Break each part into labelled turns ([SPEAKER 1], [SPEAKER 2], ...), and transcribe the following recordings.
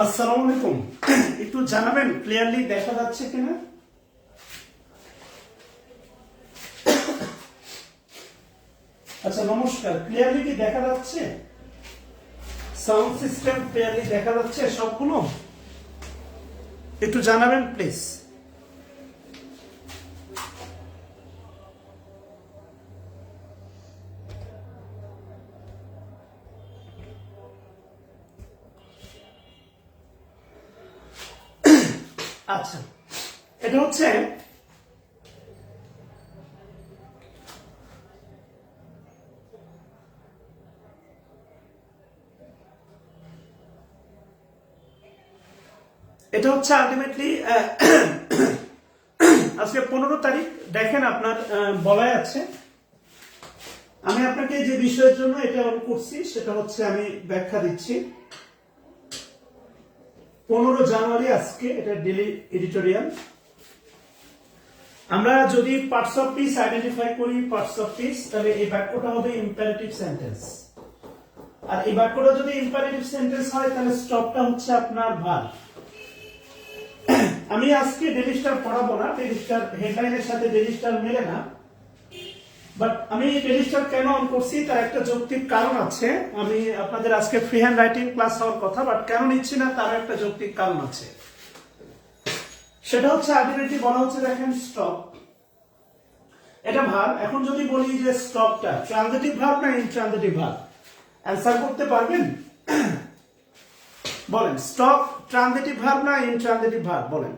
[SPEAKER 1] আসসালামু আলাইকুম। একটু জানাবেন ক্লিয়ারলি দেখা যাচ্ছে কিনা? আচ্ছা, নমস্কার। ক্লিয়ারলি কি দেখা যাচ্ছে? সাউন্ড সিস্টেম ক্লিয়ারলি দেখা যাচ্ছে সবগুলো? একটু জানাবেন প্লিজ। আচ্ছা, এটা হচ্ছে আলটিমেটলি আজকে 15 তারিখ। দেখেন আপনার বলাই আছে। আমি আপনাকে যে বিষয়ের জন্য এটা অন করছি সেটা হচ্ছে আমি ব্যাখ্যা দিচ্ছি। 15 জানুয়ারি আজকে, এটা ডেইলি এডিটোরিয়াল। আমরা যদি পার্টস অফ পিস আইডেন্টিফাই করি, পার্টস অফ পিস, তাহলে এই বাক্যটা হবে ইম্পারেটিভ সেন্টেন্স। আর এই বাক্যটা যদি ইম্পারেটিভ সেন্টেন্স হয় তাহলে স্টপটা হচ্ছে আপনার ভার্ব। আমি আজকে ডেইলি স্টার পড়াবো না, ডেইলি স্টার হেডলাইনের সাথে ডেইলি স্টার মেলে না। বাট আমি ডেইলি স্টার কেন অন করছি তার একটা যৌক্তিক কারণ আছে। আমি আপনাদের আজকে ফ্রি হ্যান্ড রাইটিং ক্লাস হওয়ার কথা, বাট কেন নিচ্ছি না তার একটা যৌক্তিক কারণ আছে। সেটা হচ্ছে আলটিমেটলি বলা হচ্ছে, দেখেন স্টপ, এটা ভার্ব। এখন যদি বলি যে স্টপটা ট্রানজিটিভ ভার্ব না ইনট্রানজিটিভ ভার্ব, অ্যানসার করতে পারবেন? বলেন, স্টপ ট্রানজিটিভ ভার্ব না ইনট্রানজিটিভ ভার্ব? বলেন।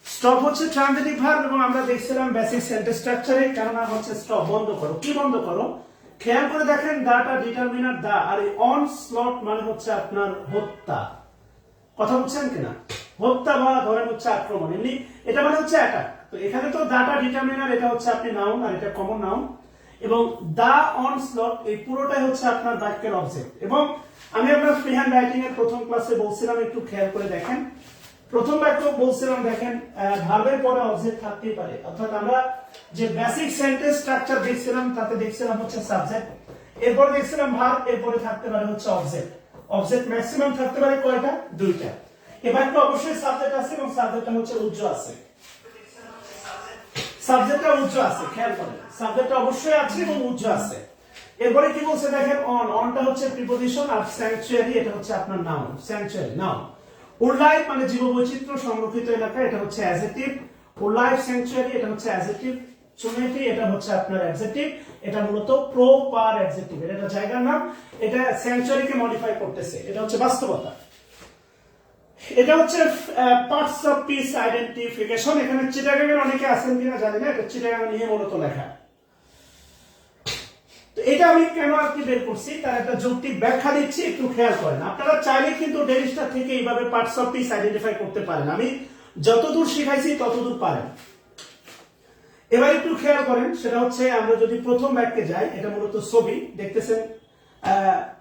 [SPEAKER 1] স্টপ হচ্ছে ট্রানজিটিভ ভার্ব এবং আমরা দেখছিলাম বেসিক সেন্টেন্স স্ট্রাকচারে, কেননা হচ্ছে স্টপ, বন্ধ করো। কি বন্ধ করো? খেয়াল করে দেখেন, দাটা ডিটারমিনার দা, আর এই অন স্লট মানে হচ্ছে আপনার হত্যা। কথা বুঝছেন কিনা? হত্যা বা ধরেন হচ্ছে আক্রমণ, এমনি এটা মানে হচ্ছে অ্যাটাক। তো এখানে তো দাটা ডিটারমিনার, এটা হচ্ছে আপনি নাউন আর এটা কমন নাউন, এবং দা অন স্লট এই পুরোটাই হচ্ছে আপনার বাক্যের অবজেক্ট। এবং আমি আপনার ফ্রি হ্যান্ড রাইটিং এর প্রথম ক্লাসে বলছিলাম, একটু খেয়াল করে দেখেন, প্রথম বাক্য বলছিলাম দেখেন ভার্বের পরে অবজেক্ট থাকতেই পারে। অর্থাৎ আমরা যে বেসিক সেন্টেন্স স্ট্রাকচার দেখছিলাম তাতে দেখছিলাম হচ্ছে সাবজেক্ট, এরপরে দেখছিলাম ভার্ব, এরপরে থাকতে পারে হচ্ছে অবজেক্ট। অবজেক্ট ম্যাক্সিমাম থাকতে পারে কয়টা? দুইটা। এবার তো অবশ্যই সাবজেক্ট আছে এবং সাবজেক্টটা হচ্ছে উজ্জ আছে। সাবজেক্টটা উজ্জ আছে, খেয়াল করেন, সাবজেক্টটা অবশ্যই আছে এবং উজ্জ আছে। এরপরে কি বলছে দেখেন, অন, অনটা হচ্ছে প্রিপজিশন, আর স্যাংচুয়ারি এটা হচ্ছে আপনার নাউন। Sanctuary noun. উডলাইফ মানে জীববৈচিত্র্য সংরক্ষিত এলাকা, এটা হচ্ছে অ্যাডজেক্টিভ। উডলাইফ স্যাংচুয়ারি এটা হচ্ছে অ্যাডজেক্টিভ। চুনেটি এটা হচ্ছে আপনার অ্যাডজেক্টিভ। এটা মূলত প্রপার অ্যাডজেক্টিভ, এটা জায়গার নাম, এটা স্যাংচুয়ারিকে মডিফাই করতেছে, এটা হচ্ছে বাস্তবতা। এটা হচ্ছে পার্টস অফ পিস আইডেন্টিফিকেশন। এখানে চিটাগাংয়ের অনেকে আছেন কিনা জানি না, এটা চিটাগাং নিয়ে মূলত লেখা। তো এটা আমি কেন আর কি বের করছি তার একটা যৌক্তিক ব্যাখ্যা দিচ্ছি, একটু খেয়াল করেন। আপনারা চাইলে কিন্তু ডেইলি স্টার থেকে এইভাবে পার্টস অফ পিস আইডেন্টিফাই করতে পারেন। আমি যতদূর শিখাইছি ততদূর পারেন। এবার একটু খেয়াল করেন, সেটা হচ্ছে আমরা যদি প্রথম বাক্যে যাই, এটা মূলত ছবি দেখতেছেন,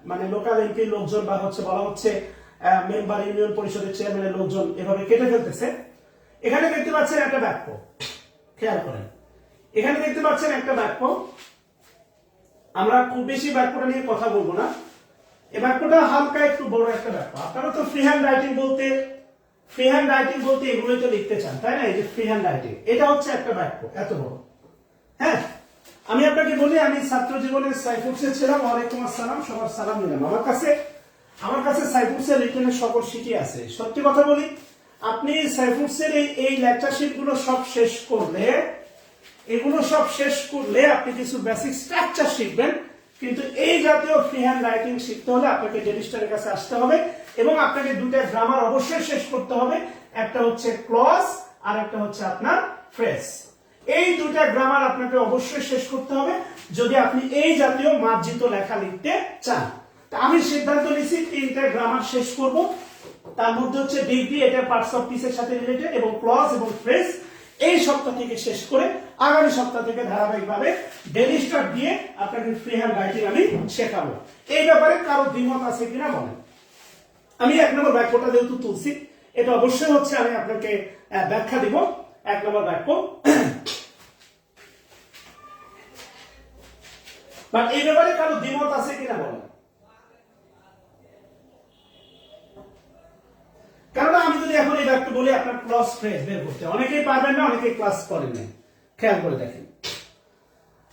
[SPEAKER 1] মানে লোকাল এমপি লোকজন বা হচ্ছে বলা হচ্ছে মেম্বার, ইউনিয়ন পরিষদের চেয়ারম্যানের লোকজন এভাবে কেটে ফেলতেছে। এখানে দেখতে পাচ্ছেন একটা বাক্য, খেয়াল করেন, এখানে দেখতে পাচ্ছেন একটা বাক্য। আমরা খুব বেশি বাক্যটা নিয়ে কথা বলবো না, এই বাক্যটা হালকা একটু বড় একটা বাক্য। আপনারা তো ফ্রি হ্যান্ড রাইটিং বলতে এগুলোই তো লিখতে চান, তাই না? এই যে ফ্রি হ্যান্ড রাইটিং, এটা হচ্ছে একটা বাক্য এত বড়। হ্যাঁ, আমি আপনাকে বলি, আমি ছাত্র জীবনে সাইফুরসে ছিলাম। ওয়ালাইকুম আসসালাম, সবার সালাম নিলাম। আমার কাছে সাইফুরসের রিটেনের সকল শিটই আছে। সত্যি কথা বলি, আপনি সাইফুরসের এই লেকচার শিট গুলো সব শেষ করলে, এগুলো সব শেষ করলে আপনি কিছু বেসিক স্ট্রাকচার শিখবেন। কিন্তু এই জাতীয় ফ্রি হ্যান্ড রাইটিং শিখতে হলে আপনাকে ডেইলি স্টারের কাছে আসতে হবে এবং আপনাকে দুটো গ্রামার অবশ্যই শেষ করতে হবে। একটা হচ্ছে ক্লজ আর একটা হচ্ছে আপনার ফ্রেজ। এই দুটো গ্রামার আপনাকে অবশ্যই শেষ করতে হবে যদি আপনি এই জাতীয় মার্জিত লেখা লিখতে চান। তা আমি সিদ্ধান্ত নিয়েছি 3টা গ্রামার শেষ করব। তার মধ্যে হচ্ছে ডিগ্রি, এটা পার্টস অফ পিসের সাথে রিলেটেড, এবং ক্লজ এবং ফ্রেজ, এই সপ্তাহ থেকে শেষ করে আগামী সপ্তাহ থেকে ধারাবাহিকভাবে ডেইলি স্টার্ট দিয়ে আপনাকে ফ্রি হ্যান্ড রাইটিং আমি শেখাবো। এই ব্যাপারে কারো দ্বিমত আছে কিনা বলেন। আমি 1 নম্বর বাক্যটা যেহেতু তুলছি, এটা অবশ্যই হচ্ছে আমি আপনাকে ব্যাখ্যা দিব। 1 নম্বর বাক্য, বাট এই ব্যাপারে কারো দ্বিমত আছে কিনা বলেন। কারণ আমি যদি এখন এই বাক্য বলি আপনার ক্লজ ফ্রেজ বের করতে অনেকেই পারবেন না, অনেকেই ক্লাস করেন না। খেয়াল করে দেখেন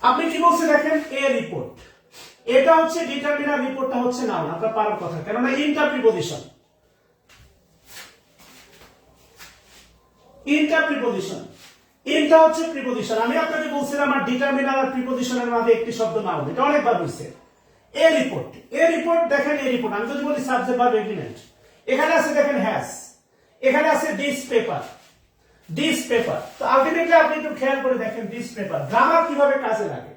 [SPEAKER 1] আপনি কি বলছে, দেখেন এ রিপোর্ট, এটা হচ্ছে ডিটারমিনার, রিপোর্টটা হচ্ছে নাউন। আপনার পারার কথা, কেননা ইনটা প্রিপজিশন, ইনটা প্রিপজিশন, ইনটা হচ্ছে প্রিপজিশন। আমি আপনাকে বলছিলাম আর ডিটারমিনার আর প্রিপজিশনের মাঝে একটি শব্দ নাউন, এটা অনেকবার বলছে। এ রিপোর্ট, এ রিপোর্ট, দেখেন এ রিপোর্ট, আমি যদি বলি সাবজেক্ট ভার্ব এগ্রিমেন্ট, এখানে আছে দেখেন হ্যাজ, এখানে আছে দিস পেপার, দিস পেপার। তো আলটিমেটলি আপনি একটু খেয়াল করে দেখেন দিস পেপার গ্রামার কিভাবে কাজে লাগে।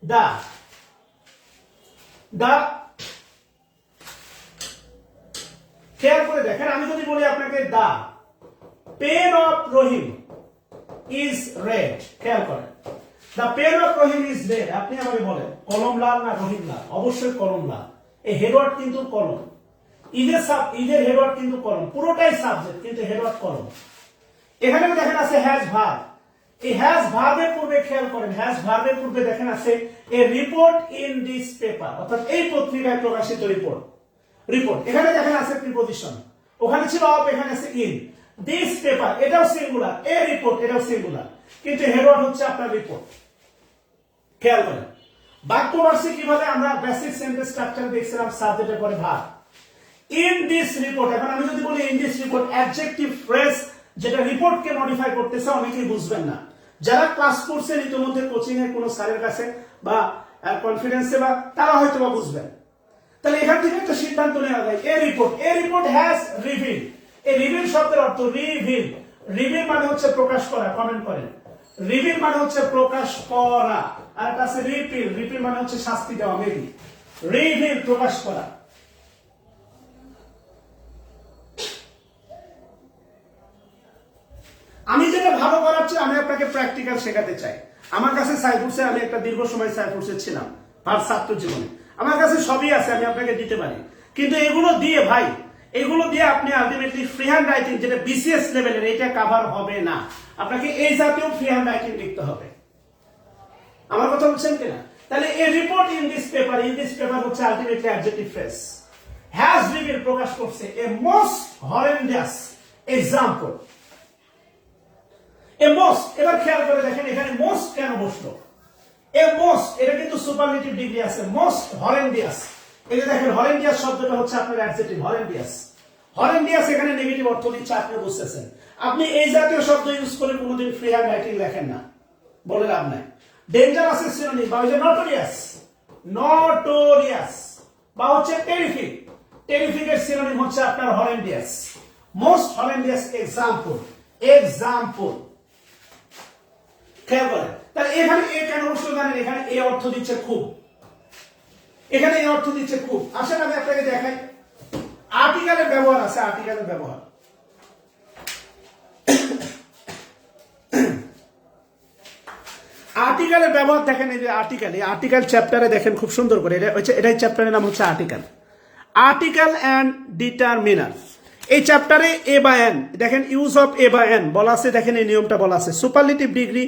[SPEAKER 1] দা, দা, খেয়াল করে দেখেন আমি যদি বলি আপনাকে the pen of Rahim is red, খেয়াল করেন the pen of Rahim is red, আপনি আমাকে বলেন কলম লাল না রহিম লাল? অবশ্যই কলম লাল। এই হেডওয়ার্ড কিন্তু কলম, ইজের হেডওয়ার্ড কিন্তু কলম, পুরোটাই সাবজেক্ট কিন্তু হেডওয়ার্ড কলম। এখানে দেখেন আছে হ্যাজ ভার্ব, এই হ্যাজ ভার্বের পূর্বে খেয়াল করেন, হ্যাজ ভার্বের পূর্বে দেখেন আছে এ রিপোর্ট ইন দিস পেপার, অর্থাৎ এই পত্রিকায় প্রকাশিত রিপোর্ট, রিপোর্ট। এখানে দেখেন আছে প্রিপজিশন, ওখানে ছিল অফ, এখানে আছে ইন। দিস পেপার এটাও সিঙ্গুলার, এ রিপোর্ট এটাও সিঙ্গুলার, কিন্তু হেডওয়ার্ড হচ্ছে আপনার রিপোর্ট। খেয়াল করেন বাক্য বার্ষে কিভাবে আমরা বেসিক সেন্টেন্স স্ট্রাকচার দেখছিলাম, সাবজেক্টের পরে ভার্ব। ইন দিস রিপোর্ট, এখন আমি যদি বলি in this report, adjective phrase যেটা রিপোর্টকে মডিফাই করতেছে অনেকেই বুঝবেন না। যারা ক্লাস করছেন ইতিমধ্যে কোচিং এর কোন স্যারের কাছে বা কনফিডেন্সে, বা তারা হয়তো বা বুঝবেন। তাহলে এখান থেকে একটা সিদ্ধান্ত নেওয়া যায়, এ রিপোর্ট হ্যাজ রিভিল। এই রিভিল শব্দের অর্থ রিভিল, রিভিল মানে হচ্ছে প্রকাশ করা, কমেন্ট করেন। রিভিল মানে হচ্ছে প্রকাশ করা, আর একটা আছে রিপিল, রিপিল মানে হচ্ছে শাস্তি দেওয়া, মেবি। রিভিল প্রকাশ করা। আমি যেটা ভালো করাচ্ছি, আমি আপনাকে প্র্যাকটিক্যাল শেখাতে চাই। আমার কাছে সাইফুরসে, আমি একটা দীর্ঘ সময় সাইফুরসে ছিলাম তার ছাত্র জীবনে, আমার কাছে সবই আছে, আমি আপনাকে দিতে পারি। কিন্তু এগুলো দিয়ে ভাই, এগুলো দিয়ে আপনি আলটিমেটলি ফ্রি হ্যান্ড রাইটিং যেটা বিসিএস লেভেলের, এটা কভার হবে না। আপনাকে এই জাতীয় ফ্রি হ্যান্ড রাইটিং লিখতে হবে। আমার কথা বলছেন কিনা? তাহলে a report in this paper, in this paper হচ্ছে ultimately adjective phrase. Has reveal প্রকাশ করছে a most horrendous example. A most, এবার খেয়াল করে দেখেন এখানে মোস্ট কেন বসলো। এ মোস্ট এটা কিন্তু সুপারলেটিভ ডিগ্রি আছে, মোস্ট হরেন্ডিয়াস। এই যে দেখেন হরেন্ডিয়াস শব্দটা হচ্ছে আপনার অ্যাডজেক্টিভ, হরেন্ডিয়াস। হরেন্ডিয়াস এখানে নেগেটিভ অর্থ দিচ্ছে, আপনি বুঝতেছেন। আপনি এই জাতীয় শব্দ ইউজ করে কোনোদিন ফ্রি হ্যান্ড রাইটিং লেখেন না, বলে লাভ নাই। ডেঞ্জারাস এর সিনোনিম বা হচ্ছে নটোরিয়াস, নটোরিয়াস বা হচ্ছে টেরিফিক, টেরিফিক এর সিনোনিম হচ্ছে আপনার horrendous. Most horrendous example, example. খেয়াল করেন তাহলে এখানে এ কেন বসলো জানেন? এখানে এ অর্থ দিচ্ছে খুব, এখানে এই অর্থ দিচ্ছে খুব। আসেন আমি আপনাকে দেখাই আর্টিকেলের ব্যবহার আছে, আর্টিকেলের ব্যবহার। আর্টিকেলের ব্যবহার দেখেন, এই যে আর্টিকেল, এই আর্টিকেল চ্যাপ্টারে দেখেন খুব সুন্দর করে, এটা হচ্ছে, এটাই চ্যাপ্টারের নাম হচ্ছে আর্টিকেল, আর্টিকেল অ্যান্ড ডিটারমিনার। এই চ্যাপ্টারে এ বা এন, দেখেন ইউজ অফ এ বা এন বলা আছে, দেখেন এই নিয়মটা বলা আছে। সুপারলেটিভ ডিগ্রি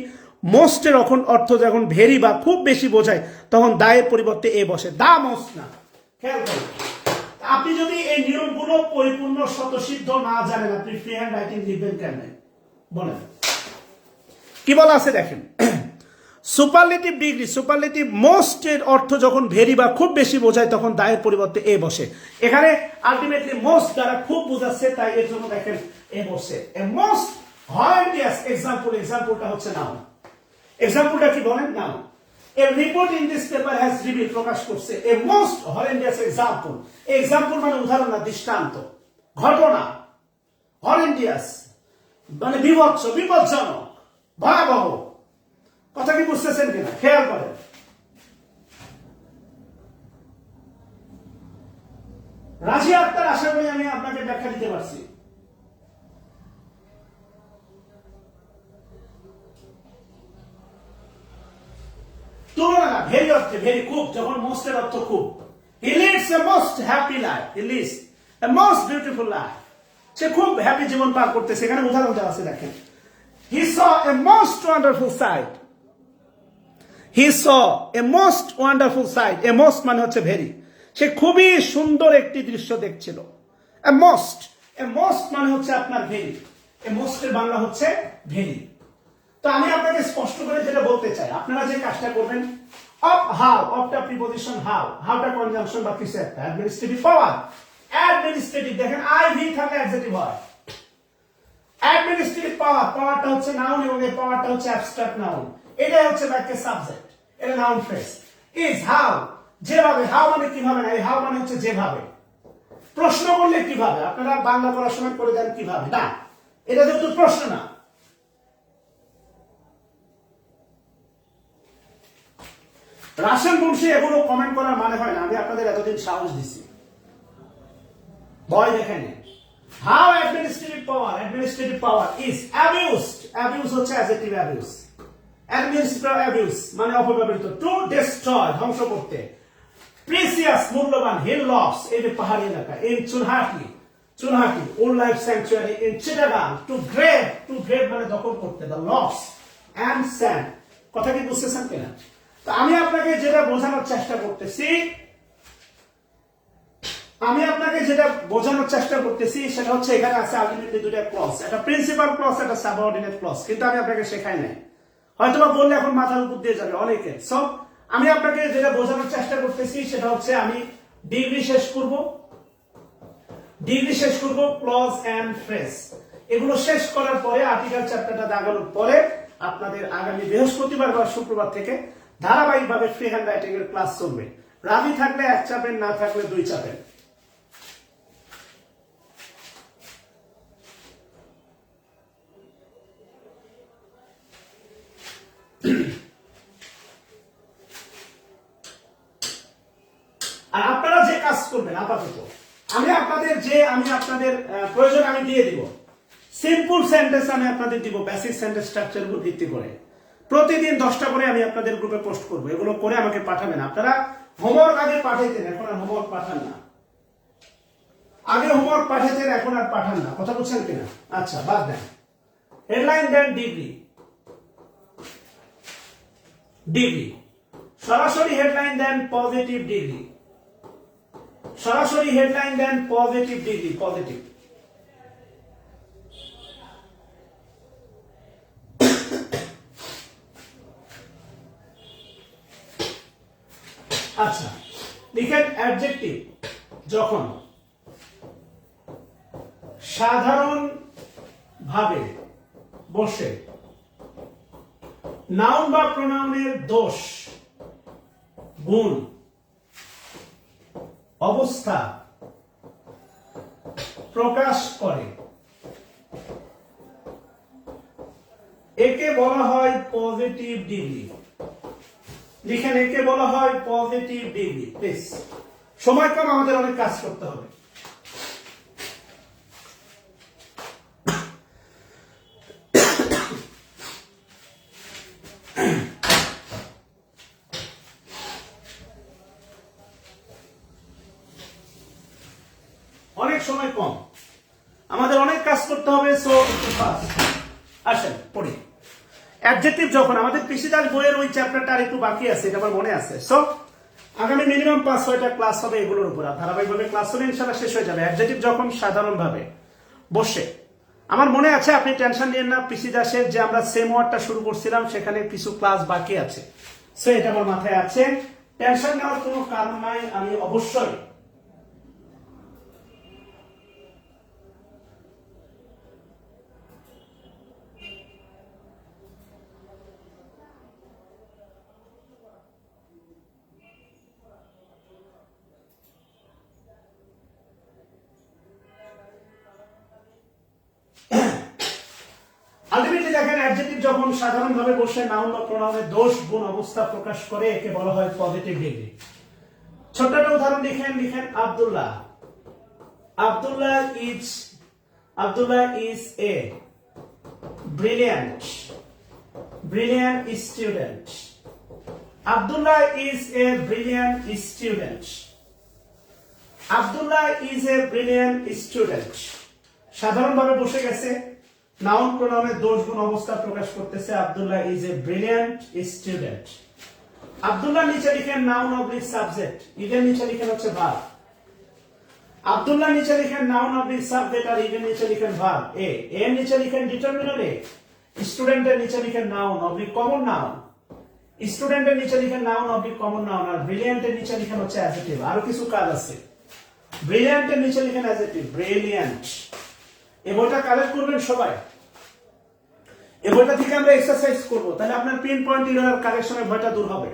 [SPEAKER 1] মোস্টের অর্থ যখন ভেরি বা খুব বেশি বোঝায় তখন দায়ের পরিবর্তে এ বসে, দা মোস্ট না। খেয়াল করুন, আপনি যদি এই নিয়মগুলো পরিপূর্ণ স্বতঃসিদ্ধ না জানেন, আপনি ফ্রি হ্যান্ড রাইটিং লিখবেন কেমনে বলেন? কি বলা আছে দেখেন, সুপারলেটিভ ডিগ্রি, সুপারলেটিভ মোস্ট এর অর্থ যখন ভেরি বা খুব বেশি বোঝায় তখন দায়ের পরিবর্তে এ বসে। এখানে আলটিমেটলি মোস্ট দ্বারা খুব বোঝাচ্ছে, তাই এর জন্য দেখেন এ বসে। এ মোস্ট হরেন্ডিয়াস এক্সাম্পল, এক্সাম্পলটা হচ্ছে নাউন। এক্সাম্পলটা কি বলেন? Noun. A report in this paper has reveal প্রকাশ করছে a most horrendous example. Example মানে উদাহরণ না, দৃষ্টান্ত, ঘটনা। হরেন্ডিয়াস মানে বিভৎস, বিপজ্জনক, ভয়াবহ। কথা কি বুঝতেছেন কিনা? খেয়াল করেন রাজিয়া আক্তার, আশা করি আমি আপনাকে ব্যাখ্যা দিতে পারছি। তুলনা না, ভেরি অর্থে, ভেরি খুব, যখন মোস্টের অর্থ খুব। He leads a most happy life, he leads a most beautiful life. সে খুব হ্যাপি জীবন পার করতেছে। এখানে উদাহরণ দেওয়া আছে, দেখেন। হি স এ মোস্ট ওয়ান্ডারফুল সাইট, হি স এ মোস্ট ওয়ান্ডারফুল সাইট। এ মোস্ট মানে হচ্ছে ভেরি, সে খুবই সুন্দর একটি দৃশ্য দেখছিল। এ মোস্ট, এ মোস্ট মানে হচ্ছে আপনার ভেরি, এ মোস্টের বাংলা হচ্ছে ভেরি। তো আমি আপনাকে স্পষ্ট করে যেটা বলতে চাই, আপনারা যে কাজটা করবেন, অফ হাউ, অফটা প্রিপজিশন হাউ, হাউটা কনজাংশন বা কিছু একটা, অ্যাডমিনিস্ট্রেটিভ পাওয়ার, অ্যাডমিনিস্ট্রেটিভ দেখেন আই ভি থাকলে অ্যাডজেক্টিভ হয়। অ্যাডমিনিস্ট্রেটিভ পাওয়ার, পাওয়ারটা হচ্ছে নাউন এবং এই পাওয়ারটা হচ্ছে অ্যাবস্ট্রাক্ট নাউন। এটাই হচ্ছে বাক্যের সাবজেক্ট, এটা নাউন ফ্রেজ। ইজ হাউ, যেভাবে, হাউ মানে কিভাবে না, এই হাউ মানে হচ্ছে যেভাবে। প্রশ্ন করলে কিভাবে, আপনারা বাংলা পড়াশোনা করে দেন কিভাবে না, এটা যেহেতু প্রশ্ন না। রাশিয়ান বংশী এগুলো কমেন্ট করার মানে হয় না, আমি আপনাদের এতদিন সাহস দিছি, ভয় দেখেনি। How administrative power is abused, abuse হচ্ছে অ্যাডজেক্টিভ অ্যাবিউজ, অ্যাডমিনিস্ট্রেটিভ অ্যাবিউজ মানে অপব্যবহৃত, টু ডিস্ট্রয় ধ্বংস করতে, প্রিসিয়াস মূল্যবান, হিল লস এই যে পাহাড়ি এলাকা, in Chunati, Chunati old life sanctuary, in Chittagong, to grab মানে দখল করতে, দ্য লস অ্যান্ড স্যান্ড। কথা কি বুঝতেছেন কিনা? তো আমি আপনাকে যেটা বোঝানোর চেষ্টা করতেছি, সেটা হচ্ছে এখানে আছে আলটিমেটলি দুটো ক্লজ, একটা প্রিন্সিপাল ক্লজ, একটা সাবঅর্ডিনেট ক্লজ, কিন্তু আমি আপনাকে শেখাই নাই। হয়তোবা বললে এখন মাথার উপর দিয়ে যাবে অনেকে। সো আমি আপনাকে যেটা বোঝানোর চেষ্টা করতেছি সেটা হচ্ছে, আমি ডিগ্রি শেষ করব ক্লজ এন্ড ফ্রেজ, এগুলো শেষ করার পরে আর্টিকেল চ্যাপ্টারটা দাগানোর পরে আপনাদের আগামী বৃহস্পতিবার বা শুক্রবার থেকে ধারাবাহিকভাবে ফ্রি হ্যান্ড রাইটিং এর ক্লাস চলবে। রাবি থাকলে এক চাপের, না থাকলে দুই চাপের। আর আপনারা যে কাজ করবেন, আপাতত আমি আপনাদের প্রয়োজন আমি দিয়ে দিব। সিম্পল সেন্টেন্স আমি আপনাদের দিব, বেসিক সেন্টেন্স স্ট্রাকচার উপর ভিত্তি করে প্রতিদিন 10টা করে আমি আপনাদের গ্রুপে পোস্ট করব। এগুলো করে আমাকে পাঠাবেন। আপনারা হোমওয়ার্ক আগে পাঠাইতেন, এখন আর হোমওয়ার্ক পাঠান না। আগে হোমওয়ার্ক পাঠাইতেন, এখন আর পাঠান না। কথা বলছেন কিনা? আচ্ছা, বাদ দেন। হেডলাইন দেন ডিগ্রি, সরাসরি হেডলাইন দেন পজিটিভ ডিগ্রি, সরাসরি headline then positive degree, positive. আচ্ছা, লিখেন অ্যাডজেক্টিভ যখন সাধারণ ভাবে বসে, নাউন বা প্রোনাউনের দোষ, গুণ, অবস্থা প্রকাশ করে, একে বলা হয় পজিটিভ ডিগ্রি। লিখেন, একে বলা হয় পজিটিভ ডিগ্রি। প্লিজ, সময় কম, আমাদের অনেক কাজ করতে হবে। অনেক সময় কম, আমাদের অনেক কাজ করতে হবে। সো আসেন পড়ি। অ্যাডজেক্টিভ যখন, আমাদের কৃষিদাস বইয়ের ওই চ্যাপ্টারটা আর একটু বাকি আছে, এটা আমার মনে আছে। সো আগামী মিনিমাম 5-6টা ক্লাস হবে এগুলোর উপর, ধারাবাহিকভাবে ক্লাস হলে ইনশাআল্লাহ শেষ হয়ে যাবে। অ্যাডজেক্টিভ যখন সাধারণভাবে বসে, আমার মনে আছে, আপনি টেনশন নিয়েন না, কৃষিদাসের যে আমরা সেম ওয়ার্ডটা শুরু করছিলাম সেখানে কিছু ক্লাস বাকি আছে। সো এটা আমার মাথায় আছে, টেনশন নেওয়ার কোনো কারণ নাই। আমি অবশ্যই আলটিমেটলি দেখেন, অ্যাডজেক্টিভ যখন সাধারণভাবে বসে নাউন বা প্রোনাউনের দোষ, গুণ, অবস্থা প্রকাশ করে, একে বলা হয় পজিটিভ ডিগ্রি। ছোট্ট একটা উদাহরণ লিখেন Abdullah, Abdullah is a brilliant student. Abdullah is a brilliant student. Abdullah is a brilliant student. সাধারণভাবে বসে গেছে, নাউন প্রোনাউনের দোষ গুণ অবস্থা প্রকাশ করতেছে। Abdullah is a brilliant student. Abdullah নিচে লিখেন নাউন অবলিক সাবজেক্ট, ইভেন নিচে লিখেন হচ্ছে ভার্ব। আব্দুল্লাহ নিচে লিখেন নাউন অবলিক সাবজেক্ট আর ইভেন নিচে লিখেন ভার্ব। এর নিচে লিখেন ডিটারমিনার এ। স্টুডেন্টের নিচে লিখেন নাউন অবলিক কমন নাউন। স্টুডেন্টের নিচে লিখেন নাউন অবলিক কমন নাউন আর ব্রিলিয়ান্টের নিচে লিখেন হচ্ছে অ্যাডজেক্টিভ। আরো কিছু কাজ আছে। ব্রিলিয়ান্টের নিচে লিখেন অ্যাডজেক্টিভ, ব্রিলিয়ান্ট। এই বইটা কালেক্ট করবেন সবাই। এই বইটা থেকে আমরা এক্সারসাইজ করব, তাহলে আপনার পিন পয়েন্ট ইরর কালেকশনের ভয়টা দূর হবে।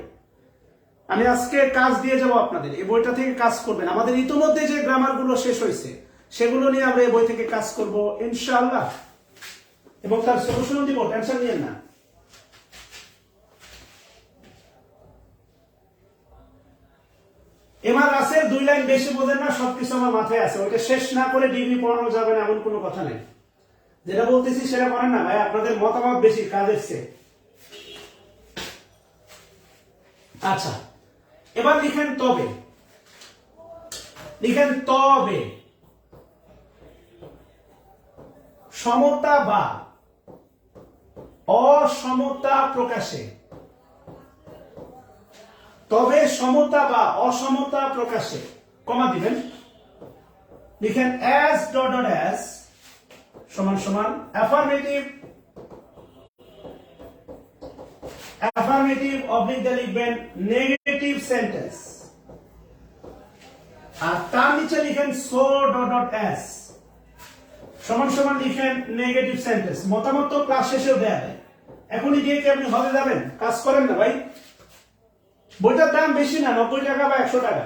[SPEAKER 1] আমি আজকে কাজ দিয়ে যাব আপনাদের, এই বইটা থেকে কাজ করবেন। আমাদের ইতিমধ্যে যে গ্রামার গুলো শেষ হয়েছে সেগুলো নিয়ে আমরা এই বই থেকে কাজ করব ইনশাআল্লাহ, এবং তার সলিউশন দিব, টেনশন নিয়েন না। এমআর রাসেল 2 লাইন বেশি বোঝেন না, সবকিছু আমার মাথায় আছে। ওইটা শেষ না করে ডিগ্রি পড়ানো যাবে না এমন কোনো কথা নেই। যেটা বলতেছি সেটা করেন না ভাই, আপনাদের মতামত বেশি কাজের চেয়ে। আচ্ছা, এবার লিখেন তবে। লিখেন তবে সমতা বা অসমতা প্রকাশে। তবে সমতা বা অসমতা প্রকাশে কমা দিবেন। লিখেন অ্যাজ ডট ডট অ্যাজ সমান সমান অ্যাফার্মেটিভ, অ্যাফার্মেটিভ অবলিক দিয়ে লিখবেন নেগেটিভ সেন্টেন্স, আর তার নিচে লিখেন সো ডট ডট অ্যাজ সমান সমান লিখেন নেগেটিভ সেন্টেন্স। মতামত তো ক্লাস শেষেও দেয়া যায়, এখনই গিয়ে কি আপনি হলে যাবেন? কাজ করেন না ভাই। বইটার দাম বেশি না, 90 টাকা বা 100 টাকা।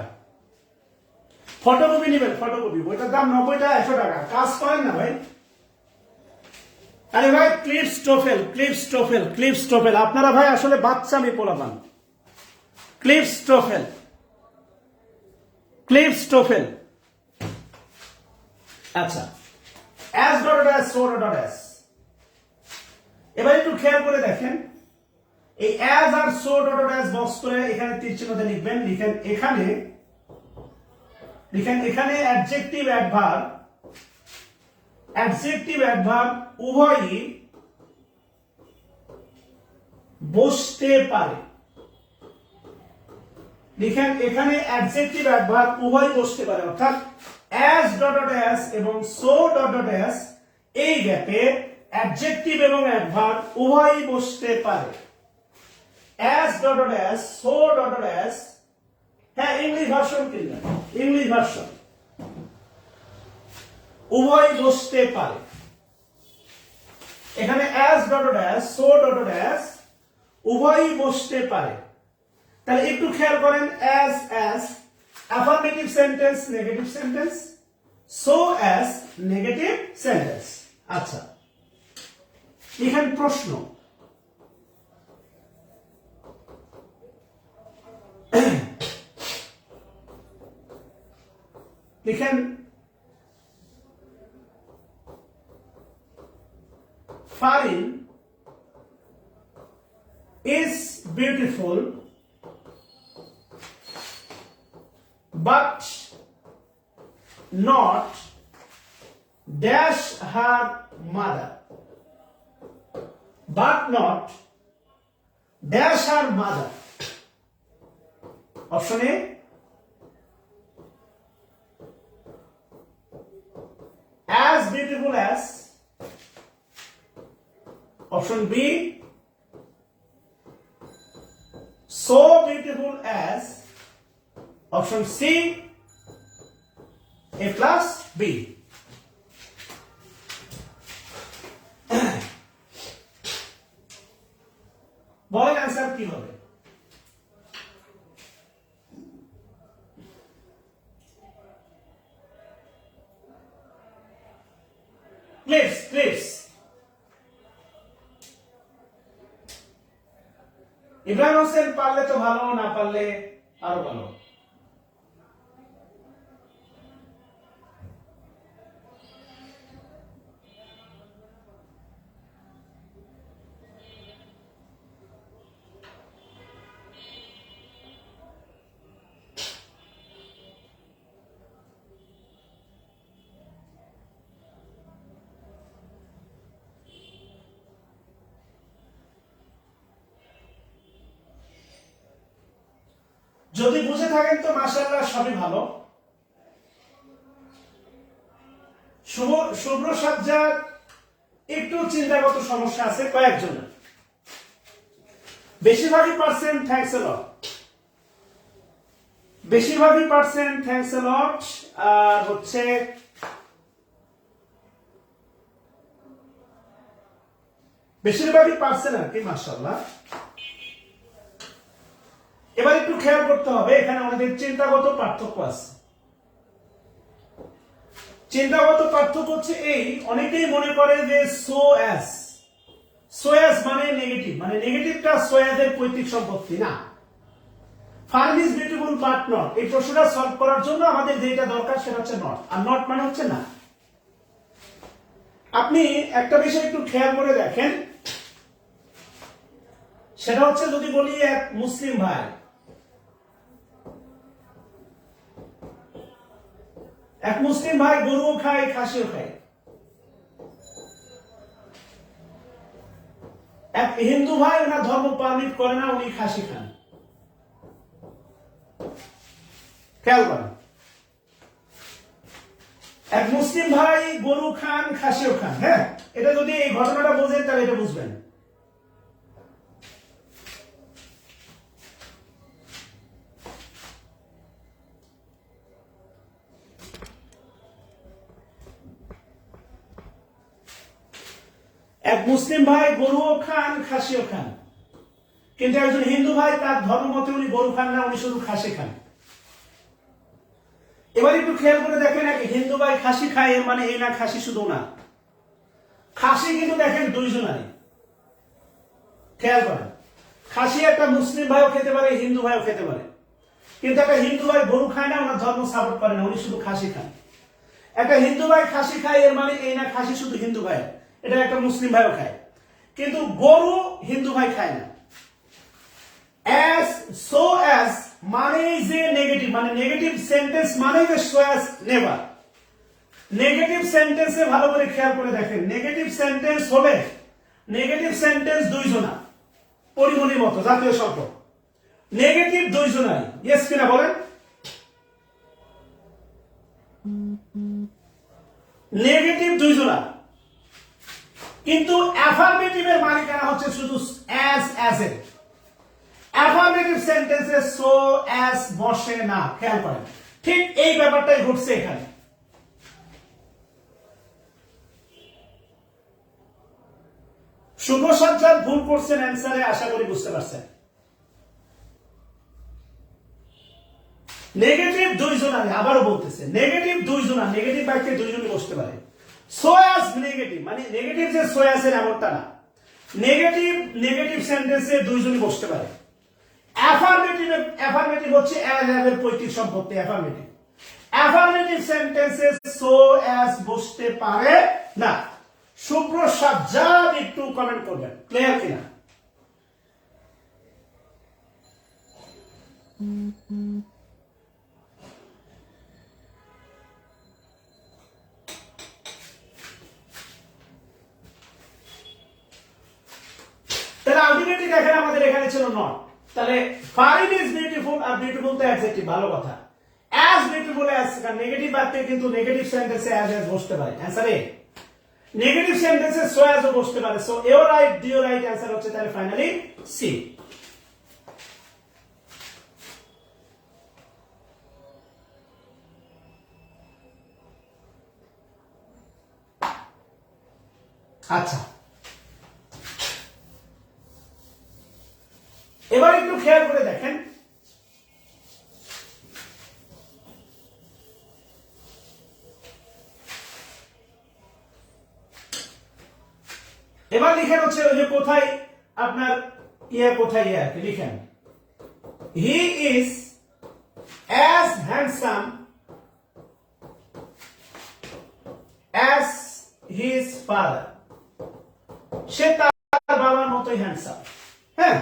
[SPEAKER 1] ফটোকপি নেবেন, ফটোকপি। বইটার দাম 90 টাকা 100 টাকা। কাজ করেন না ভাই। আরে ভাই Cliffs TOEFL, Cliffs TOEFL, Cliffs TOEFL. আপনারা ভাই আসলে বাচ্চামি পোলাপান। Cliffs TOEFL, Cliffs TOEFL. আচ্ছা, as dot dot as, so dot dot as. এবার একটু খেয়াল করে দেখেন, এই অ্যাজ আর so dot dot as box করে এখানে তীর চিহ্ন দিয়ে লিখবেন। লিখেন এখানে, লিখেন এখানে অ্যাডজেক্টিভ অ্যাডভার্ব, অ্যাডজেক্টিভ অ্যাডভার্ব উভয়ই বসতে পারে। লিখেন এখানে অ্যাডজেক্টিভ অ্যাডভার্ব উভয়ই বসতে পারে, অর্থাৎ অ্যাজ ডট ডট অ্যাজ এবং সো ডট ডট অ্যাজ এই গ্যাপে অ্যাডজেক্টিভ এবং অ্যাডভার্ব উভয়ই বসতে পারে। As dot dot as, so dot dot as. হ্যাঁ, ইংলিশ ভার্সন কিনবেন, ইংলিশ ভার্সন। উভয় বসতে পারে। এখানে as dot dot as, so dot dot as উভয়ই বসতে পারে। তাহলে একটু খেয়াল করেন, as as affirmative sentence, negative sentence, so as negative sentence. আচ্ছা, এখানে প্রশ্ন। লিখেন Farin is beautiful but not dash her mother, but not dash her mother. Option A, as beautiful as. Option B, so beautiful as. Option C, A plus B. বলেন answer কি হবে? Clips, clips. Ibrahim Hossain পারলে তো ভালো, না পারলে আরো ভালো। যদি বুঝে থাকেন তো মাশাআল্লাহ, সবই ভালো। শুভ্র সাজ্জাদ একটু চিন্তাগত সমস্যা আছে কয়েকজনের, বেশিরভাগই পার্সেন্ট থ্যাঙ্কস এ লট, বেশিরভাগই পার্সেন্ট থ্যাঙ্কস এ লট। আর হচ্ছে বেশিরভাগই পার্সেন্ট আর কি, মাশাআল্লাহ। এবার একটু খেয়াল করতে হবে, এখানে আমাদের চিন্তাগত পার্থক্য আছে। চিন্তাগত পার্থক্য হচ্ছে এই, অনেকেই মনে করে যে সো অ্যাজ মানে নেগেটিভ, মানে নেগেটিভটা সো অ্যাজের পৈতৃক সম্পত্তি না। Farm is beautiful but not, এই প্রশ্নটা সলভ করার জন্য আমাদের যেটা দরকার সেটা হচ্ছে নট, আর নট মানে হচ্ছে না। আপনি একটা বিষয় একটু খেয়াল করে দেখেন, সেটা হচ্ছে যদি বলি এক মুসলিম ভাই, গরুও খায় খাসিও খায়, এক হিন্দু ভাই ওনার ধর্ম পারমিট করে না, উনি খাসি খান। খেয়াল করেন, এক মুসলিম ভাই গরু খান খাসিও খান। হ্যাঁ, এটা যদি এই ঘটনাটা বোঝেন তাহলে এটা বুঝবেন। এক মুসলিম ভাই গরুও খান খাসিও খান, কিন্তু একজন হিন্দু ভাই তার ধর্ম মতে উনি গরু খান না, উনি শুধু খাসি খান। এবার একটু খেয়াল করে দেখেন, এক হিন্দু ভাই খাসি খায়, এর মানে এই না খাসি শুধু না, খাসি কিন্তু দেখেন দুইজনারই। খেয়াল করেন, খাসি একটা মুসলিম ভাইও খেতে পারে, হিন্দু ভাইও খেতে পারে, কিন্তু একটা হিন্দু ভাই গরু খায় না, ওনার ধর্ম সাপোর্ট করে না, উনি শুধু খাসি খান। একটা হিন্দু ভাই খাসি খায়, এর মানে এই না খাসি শুধু হিন্দু ভাই, এটা একটা মুসলিম ভাইও খায়, কিন্তু গরু হিন্দু ভাই খায় না। সো অ্যাজ মানে যে নেগেটিভ, মানে নেগেটিভ সেন্টেন্স মানে যে সো অ্যাজ নেভার। নেগেটিভ সেন্টেন্সে ভালো করে খেয়াল করে দেখেন, নেগেটিভ সেন্টেন্স হলে নেগেটিভ সেন্টেন্স দুইজনা, পরিমণির মতো জাতীয় সম্পদ, নেগেটিভ দুইজনাই। ইয়েস কিনা বলেন? নেগেটিভ দুইজনা, কিন্তু অ্যাফার্মেটিভের মালিকানা হচ্ছে শুধু অ্যাজ এর। অ্যাফার্মেটিভ সেন্টেন্সে সো অ্যাজ বসে না। খেয়াল করেন, ঠিক এই ব্যাপারটাই ঘটছে এখানে। শুভ সাজ্জাদ ভুল করছেন অ্যান্সারে, আশা করি বুঝতে পারছেন। নেগেটিভ দুইজনা, আবারও বলতেছে নেগেটিভ দুইজনা, নেগেটিভ বাক্যে দুইজনই বসতে পারে। সো অ্যাজ নেগেটিভ মানে নেগেটিভ যে সো অ্যাজ এর এমনটা না, নেগেটিভ সেন্টেন্সে দুইজনই বসতে পারে। অ্যাফার্মেটিভ হচ্ছে অ্যাজ এর পৈতৃক সম্পত্তি। অ্যাফার্মেটিভ সেন্টেন্সে সো অ্যাজ বসতে পারে না। শুভ্র সাজ্জাদ একটু কমেন্ট করবেন, ক্লিয়ার কিনা? তাহলে আলটিমেটলি দেখেন আমাদের এখানে ছিল নট। তাহলে ফারিন ইজ বিউটিফুল, আর বিউটিফুল তো অ্যাডজেক্টিভ, ভালো কথা। অ্যাজ বিউটিফুল অ্যাজ, কারণ নেগেটিভ বাক্যে কিন্তু নেগেটিভ সেন্টেন্সে অ্যাজ বসতে পারে। Answer A. নেগেটিভ সেন্টেন্সে সো অ্যাজও বসতে পারে। সো এও রাইট, ডিও রাইট, অ্যান্সার হচ্ছে তাহলে ফাইনালি সি। আচ্ছা, এবার একটু খেয়াল করে দেখেন, এবার লিখেন হচ্ছে ওই যে কোথায় আপনার কোথায় লিখেন, he is as handsome as his father, সে তার বাবার মতোই হ্যান্ডসাম। হ্যাঁ,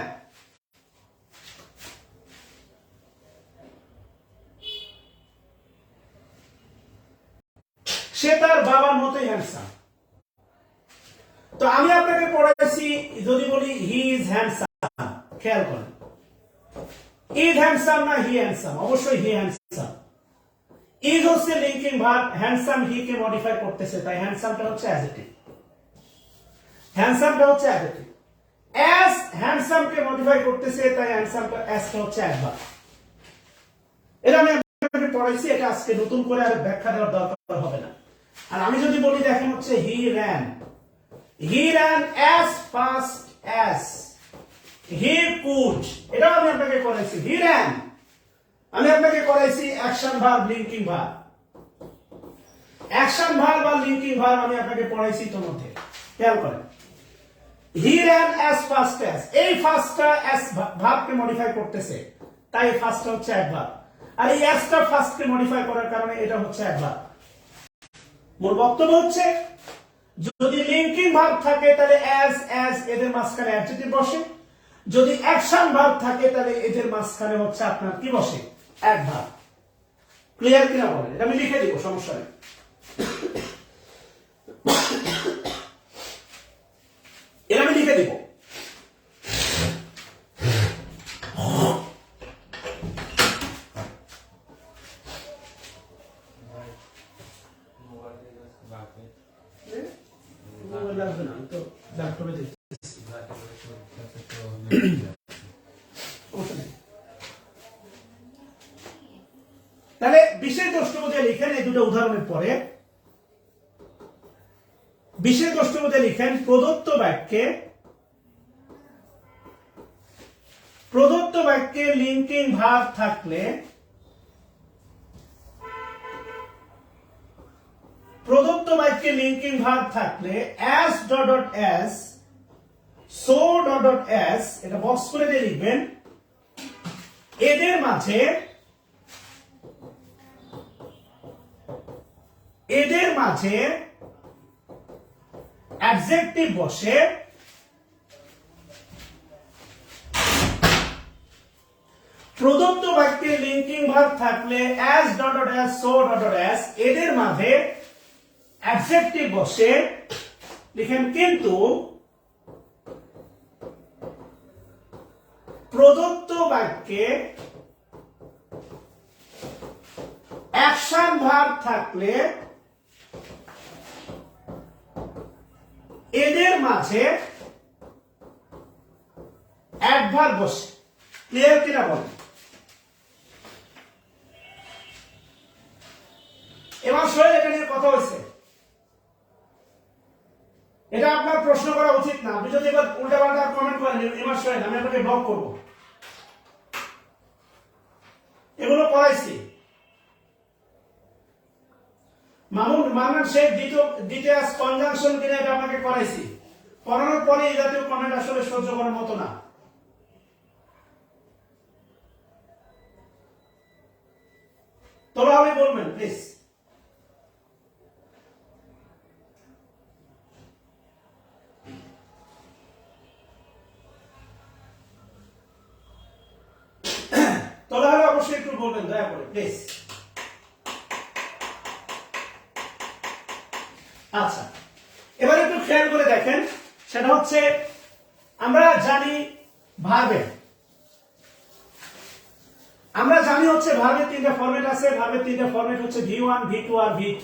[SPEAKER 1] সে তার বাবার মতোই হ্যান্ডসাম। তো আমি আপনাকে পড়াইছি, যদি বলি হি ইজ হ্যান্ডসাম, খেয়াল করেন ইজ হ্যান্ডসাম না হি হ্যান্ডসাম? অবশ্যই হি হ্যান্ডসাম। ইজ হচ্ছে লিঙ্কিং ভার্ব, হ্যান্ডসাম হি কে মডিফাই করতেছে, তাই হ্যান্ডসামটা হচ্ছে অ্যাডজেক্টিভ। হ্যান্ডসামটা হচ্ছে অ্যাডজেক্টিভ। অ্যাজ হ্যান্ডসাম কে মডিফাই করতেছে, তাই হ্যান্ডসামটা অ্যাজটা হচ্ছে অ্যাডভার্ব। এটা আমি আপনাকে পড়াইছি, এটা আজকে নতুন করে আর ব্যাখ্যা দেওয়ার দরকার হবে না। আর আমি যদি বলি দেখেন হচ্ছে হি ran, he ran as fast as he could, এটাও আমি আপনাকে করাইছি। হি ran আমি আপনাকে করাইছি action verb linking verb. Action verb আর লিঙ্কিং ভার্ব আমি আপনাকে পড়াইছি ইতোমধ্যে, খেয়াল করেন। হি ran as fast as, এই ফার্স্টটা as ভার্বকে মডিফাই করতেছে, তাই ফার্স্টটা হচ্ছে অ্যাডভার্ব। আর এই অ্যাসটা ফার্স্টকে মডিফাই করার কারণে এটা হচ্ছে অ্যাডভার্ব। মূল বক্তব্য হচ্ছে যদি লিঙ্কিং ভার্ব থাকে তাহলে as এদের মাঝখানে অ্যাডজেক্টিভ বসে, যদি অ্যাকশন ভার্ব থাকে তাহলে এদের মাঝখানে হচ্ছে আপনার কি বসে? অ্যাডভার্ব। ক্লিয়ার কিনা বলেন? এটা আমি লিখে দিব, সমস্যা নেই। এটা আমি লিখে দিব। লাগবে না, তো ল্যাপটপে দেখতেছি। তাহলে বিশেষ দ্রষ্টব্য লিখেন এই দুটো উদাহরণের পরে। বিশেষ দ্রষ্টব্য লিখেন প্রদত্ত বাক্যে লিঙ্কিং ভার্ব থাকলে, প্রদত্ত বাক্যে লিঙ্কিং ভার্ব থাকলে as dot dot as, so dot dot as, এটা বক্স করে দিয়ে লিখবেন, এদের মাঝে অ্যাডজেক্টিভ বসে, প্রদত্ত বাক্যে লিঙ্কিং ভার্ব থাকলে as dot dot as, so dot dot as, এদের মাঝে অ্যাডজেক্টিভ বসে। লিখেন কিন্তু প্রদত্ত বাক্যে অ্যাকশন ভার্ব থাকলে এদের মাঝে অ্যাডভার্ব বসে। ক্লিয়ার কিনা বলেন? এবার শোনেন, এটা নিয়ে কথা হয়েছে, এটা আপনার প্রশ্ন করা উচিত না। আপনি যদি এবার উল্টা পাল্টা কমেন্ট করেন এবার শোনেন, আমি আপনাকে ব্লক করব। এগুলো পড়াইছি। মামুন শেখ ডিটেলস কনজাংশন কিনা এটা আপনাকে করাইছি। পড়ানোর পরে এই জাতীয় কমেন্ট আসলে সহ্য করার মতো না। তবে আপনি বলবেন প্লিজ। তবে অবশ্যই একটু বলবেন দয়া করে প্লিজ। আচ্ছা, এবার একটু খেয়াল করে দেখেন, সেটা হচ্ছে আমরা জানি ভার্বের তিনটা ফরম্যাট আছে। ভার্বের তিনটা ফরম্যাট হচ্ছে V1, V2 আর V3।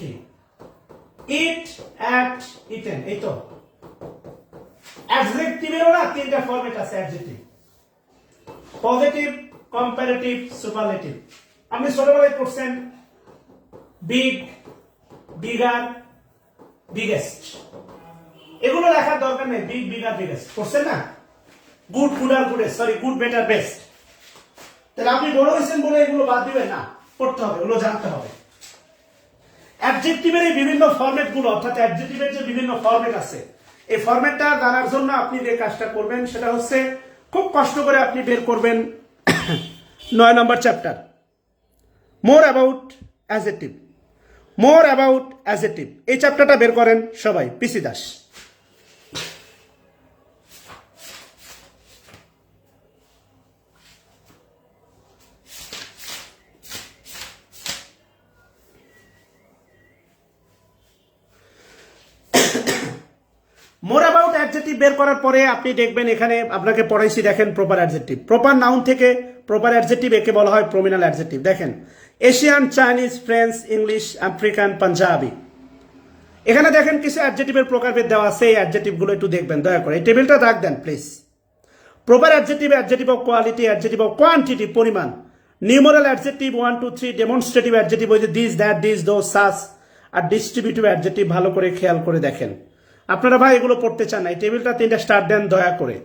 [SPEAKER 1] ইট, অ্যাক্ট, ইটেন, এই তো। অ্যাডজেক্টিভেরও না তিনটা ফরম্যাট আছে। Adjective positive, comparative, superlative. আপনি ছোটবেলায় পড়ছেন বিগ, বিগার, বিগেস্ট। এগুলো লেখার দরকার নেই। বিগ, বিগার, বিগেস্ট পড়ছেন না? Good, gooder, goodest, sorry good, better, best. তাহলে আপনি বড় হয়েছেন বলে এগুলো বাদ দিবেন না, পড়তে হবে, এগুলো জানতে হবে। অ্যাডজেক্টিভের এই বিভিন্ন ফরম্যাট গুলো, অর্থাৎ অ্যাডজেক্টিভের যে বিভিন্ন ফরম্যাট আছে, এই ফরম্যাটটা জানার জন্য আপনি যে কাজটা করবেন সেটা হচ্ছে খুব কষ্ট করে আপনি বের করবেন 9 নম্বর chapter, more about adjective. More about adjective, এই চ্যাপ্টারটা বের করেন সবাই। PC Das. More about adjective বের করার পরে আপনি দেখবেন এখানে আপনাকে পড়াইছি, দেখেন প্রপার অ্যাডজেক্টিভ। প্রপার নাউন থেকে প্রপার অ্যাডজেক্টিভ একে বলা হয় প্রমিনাল অ্যাডজেক্টিভ। দেখেন Asian, Chinese, French, English, African, Punjabi. এখানে দেখেন কিছু অ্যাডজেক্টিভের প্রকারভেদ দেওয়া আছে, এই অ্যাডজেক্টিভগুলো একটু দেখবেন দয়া করে, এই টেবিলটা দাগ দেন please. Proper adjective, adjective of quality, adjective of quantity পরিমাণ, নিউমারাল অ্যাডজেক্টিভ 1 2 3, ডেমনস্ট্রেটিভ অ্যাডজেক্টিভ ওই যে this, that, this, those, such, আর ডিস্ট্রিবিউটিভ অ্যাডজেক্টিভ ভালো করে খেয়াল করে দেখেন। আপনারা ভাই এগুলো পড়তে চান না, এই টেবিলটা 3টা স্টার দেন দয়া করে।